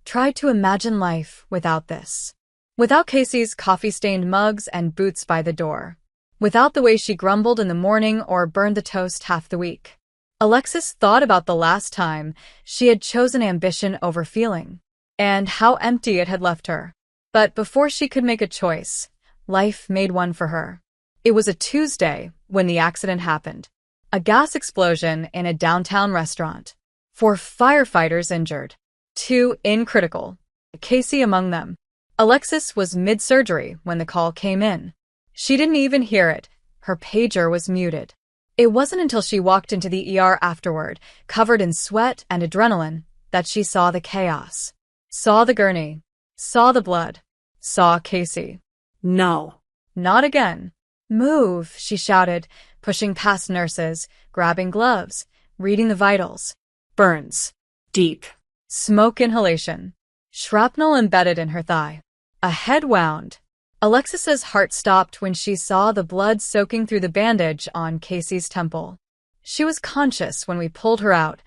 tried to imagine life without this. Without Casey's coffee-stained mugs and boots by the door. Without the way she grumbled in the morning or burned the toast half the week. Alexis thought about the last time she had chosen ambition over feeling, and how empty it had left her. But before she could make a choice, life made one for her. It was a Tuesday when the accident happened. A gas explosion in a downtown restaurant. 4 firefighters injured. 2 in critical. Casey among them. Alexis was mid-surgery when the call came in. She didn't even hear it. Her pager was muted. It wasn't until she walked into the ER afterward, covered in sweat and adrenaline, that she saw the chaos. Saw the gurney. Saw the blood. Saw Casey. No. Not again. Move, she shouted, pushing past nurses, grabbing gloves, reading the vitals. Burns. Deep. Smoke inhalation. Shrapnel embedded in her thigh. A head wound. Alexis's heart stopped when she saw the blood soaking through the bandage on Casey's temple. She was conscious when we pulled her out,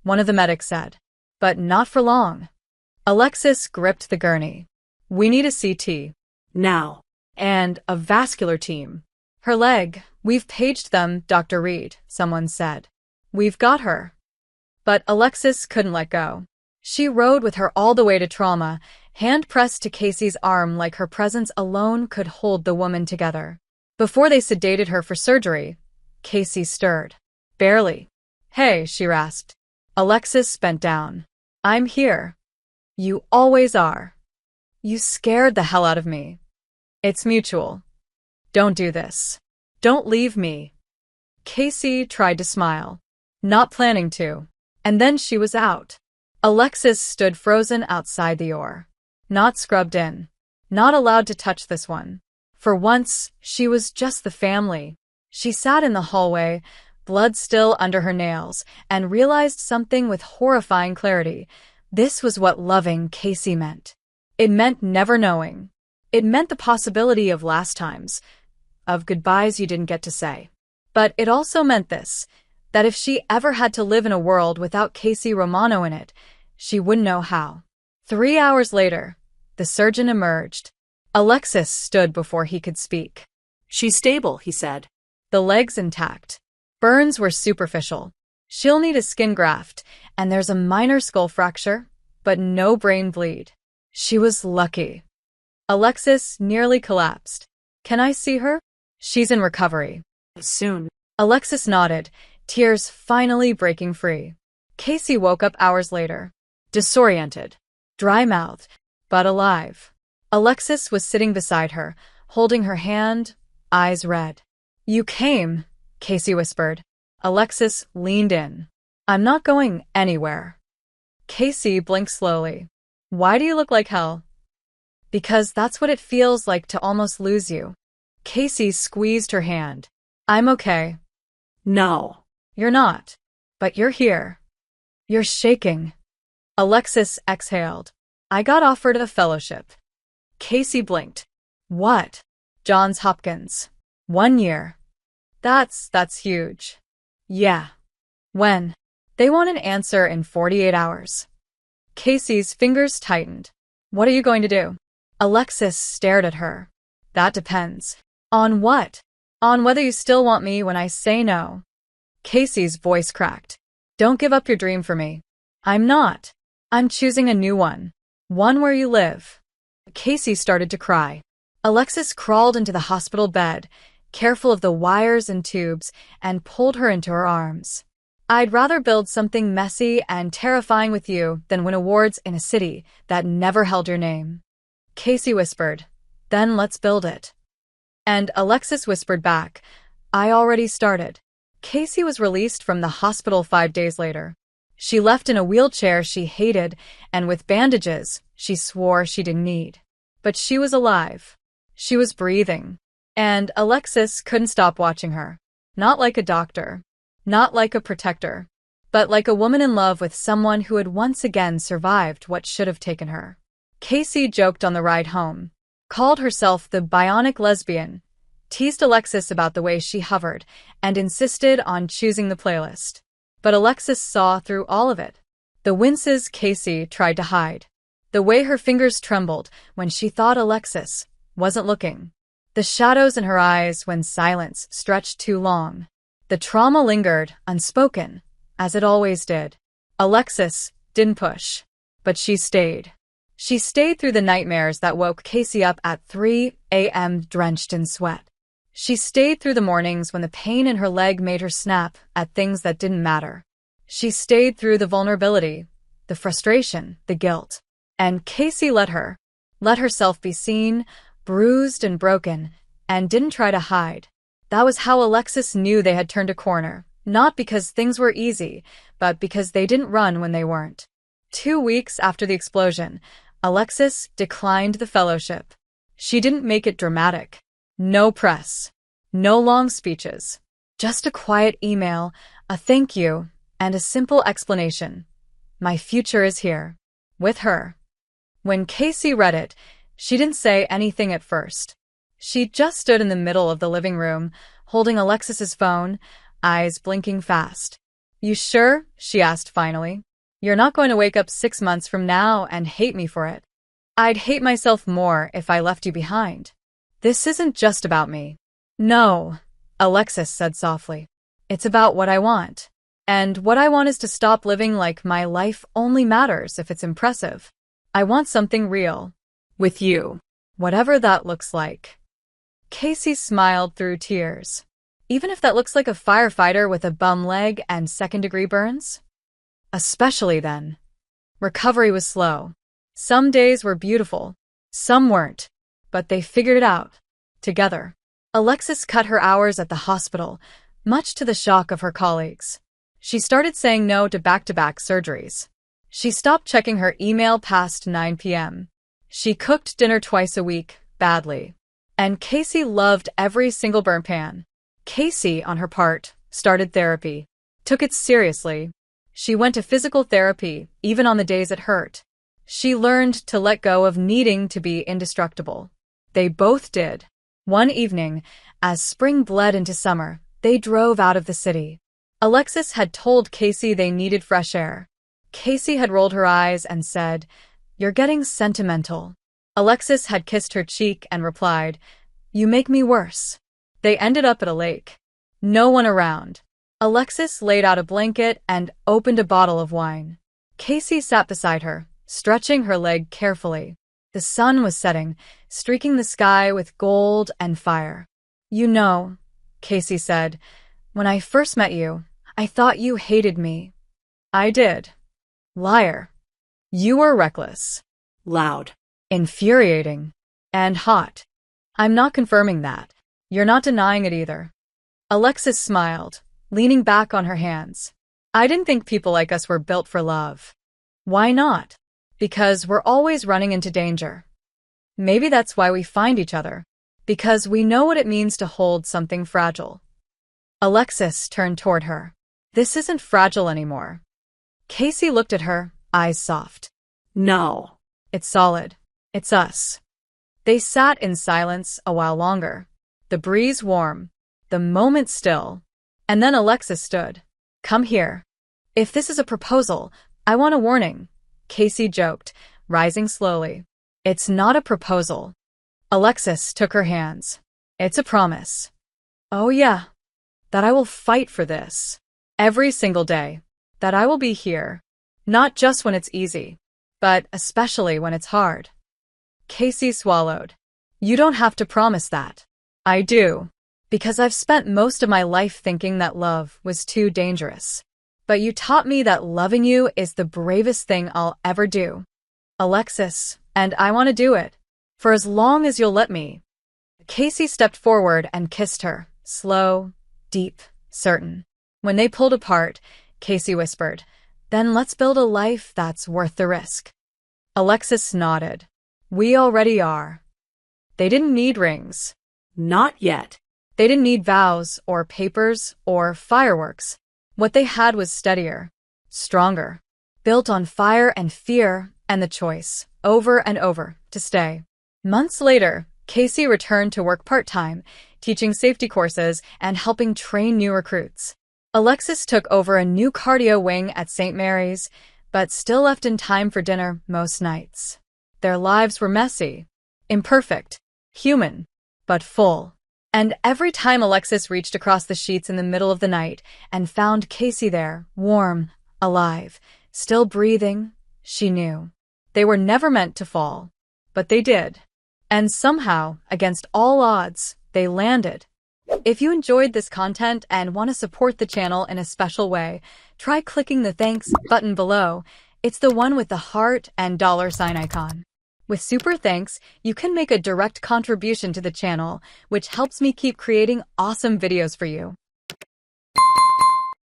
one of the medics said. But not for long. Alexis gripped the gurney. We need a CT. Now. And a vascular team. Her leg. We've paged them, Dr. Reed, someone said. We've got her. But Alexis couldn't let go. She rode with her all the way to trauma, hand pressed to Casey's arm like her presence alone could hold the woman together. Before they sedated her for surgery, Casey stirred. Barely. Hey, she rasped. Alexis bent down. I'm here. You always are. You scared the hell out of me. It's mutual. Don't do this. Don't leave me. Casey tried to smile. Not planning to. And then she was out. Alexis stood frozen outside the OR. Not scrubbed in. Not allowed to touch this one. For once, she was just the family. She sat in the hallway, blood still under her nails, and realized something with horrifying clarity. This was what loving Casey meant. It meant never knowing. It meant the possibility of last times, of goodbyes you didn't get to say. But it also meant this, that if she ever had to live in a world without Casey Romano in it, she wouldn't know how. 3 hours later, the surgeon emerged. Alexis stood before he could speak. She's stable, he said. The legs intact. Burns were superficial. She'll need a skin graft, and there's a minor skull fracture, but no brain bleed. She was lucky. Alexis nearly collapsed. Can I see her? She's in recovery. Soon. Alexis nodded, tears finally breaking free. Casey woke up hours later, disoriented, dry-mouthed, but alive. Alexis was sitting beside her, holding her hand, eyes red. You came, Casey whispered. Alexis leaned in. I'm not going anywhere. Casey blinked slowly. Why do you look like hell? Because that's what it feels like to almost lose you. Casey squeezed her hand. I'm okay. No. You're not. But you're here. You're shaking. Alexis exhaled. I got offered a fellowship. Casey blinked. What? Johns Hopkins. 1 year. That's huge. Yeah. When? They want an answer in 48 hours. Casey's fingers tightened. What are you going to do? Alexis stared at her. That depends. On what? On whether you still want me when I say no. Casey's voice cracked. Don't give up your dream for me. I'm not. I'm choosing a new one. One where you live. Casey started to cry. Alexis crawled into the hospital bed, careful of the wires and tubes, and pulled her into her arms. I'd rather build something messy and terrifying with you than win awards in a city that never held your name. Casey whispered, then let's build it. And Alexis whispered back, I already started. Casey was released from the hospital 5 days later. She left in a wheelchair she hated and with bandages she swore she didn't need. But she was alive. She was breathing. And Alexis couldn't stop watching her. Not like a doctor. Not like a protector. But like a woman in love with someone who had once again survived what should have taken her. Casey joked on the ride home. Called herself the bionic lesbian. Teased Alexis about the way she hovered and insisted on choosing the playlist. But Alexis saw through all of it. The winces Casey tried to hide. The way her fingers trembled when she thought Alexis wasn't looking. The shadows in her eyes when silence stretched too long. The trauma lingered, unspoken, as it always did. Alexis didn't push, but she stayed. She stayed through the nightmares that woke Casey up at 3 a.m. drenched in sweat. She stayed through the mornings when the pain in her leg made her snap at things that didn't matter. She stayed through the vulnerability, the frustration, the guilt. And Casey let herself be seen, bruised and broken, and didn't try to hide. That was how Alexis knew they had turned a corner, not because things were easy, but because they didn't run when they weren't. 2 weeks after the explosion, Alexis declined the fellowship. She didn't make it dramatic. No press. No long speeches. Just a quiet email, a thank you, and a simple explanation. My future is here. With her. When Casey read it, she didn't say anything at first. She just stood in the middle of the living room, holding Alexis's phone, eyes blinking fast. You sure? She asked finally. You're not going to wake up 6 months from now and hate me for it. I'd hate myself more if I left you behind. This isn't just about me. No, Alexis said softly. It's about what I want. And what I want is to stop living like my life only matters if it's impressive. I want something real. With you. Whatever that looks like. Casey smiled through tears. Even if that looks like a firefighter with a bum leg and second-degree burns? Especially then. Recovery was slow. Some days were beautiful. Some weren't. But they figured it out. Together. Alexis cut her hours at the hospital, much to the shock of her colleagues. She started saying no to back-to-back surgeries. She stopped checking her email past 9 p.m. She cooked dinner twice a week, badly. And Casey loved every single burnt pan. Casey, on her part, started therapy. Took it seriously. She went to physical therapy, even on the days it hurt. She learned to let go of needing to be indestructible. They both did. One evening, as spring bled into summer, they drove out of the city. Alexis had told Casey they needed fresh air. Casey had rolled her eyes and said, You're getting sentimental. Alexis had kissed her cheek and replied, You make me worse. They ended up at a lake. No one around. Alexis laid out a blanket and opened a bottle of wine. Casey sat beside her, stretching her leg carefully. The sun was setting, streaking the sky with gold and fire. "You know," Casey said, "when I first met you, I thought you hated me." "I did." "Liar. You were reckless." Loud. "Infuriating. And hot." "I'm not confirming that. You're not denying it either." Alexis smiled, leaning back on her hands. "I didn't think people like us were built for love." "Why not?" "Because we're always running into danger." "Maybe that's why we find each other. Because we know what it means to hold something fragile." Alexis turned toward her. "This isn't fragile anymore." Casey looked at her, eyes soft. No. "It's solid. It's us." They sat in silence a while longer, the breeze warm, the moment still. And then Alexis stood. "Come here. If this is a proposal, I want a warning," Casey joked, rising slowly. "It's not a proposal." Alexis took her hands. "It's a promise." "Oh yeah. That I will fight for this. Every single day. That I will be here. Not just when it's easy, but especially when it's hard." Casey swallowed. "You don't have to promise that." "I do. Because I've spent most of my life thinking that love was too dangerous. But you taught me that loving you is the bravest thing I'll ever do. Alexis, and I want to do it. For as long as you'll let me." Casey stepped forward and kissed her, slow, deep, certain. When they pulled apart, Casey whispered, "Then let's build a life that's worth the risk." Alexis nodded. "We already are." They didn't need rings. Not yet. They didn't need vows or papers or fireworks. What they had was steadier, stronger, built on fire and fear and the choice, over and over, to stay. Months later, Casey returned to work part-time, teaching safety courses and helping train new recruits. Alexis took over a new cardio wing at St. Mary's, but still left in time for dinner most nights. Their lives were messy, imperfect, human, but full. And every time Alexis reached across the sheets in the middle of the night and found Casey there, warm, alive, still breathing, she knew. They were never meant to fall, but they did. And somehow, against all odds, they landed. If you enjoyed this content and want to support the channel in a special way, try clicking the thanks button below. It's the one with the heart and $sign icon. With super thanks, you can make a direct contribution to the channel, which helps me keep creating awesome videos for you.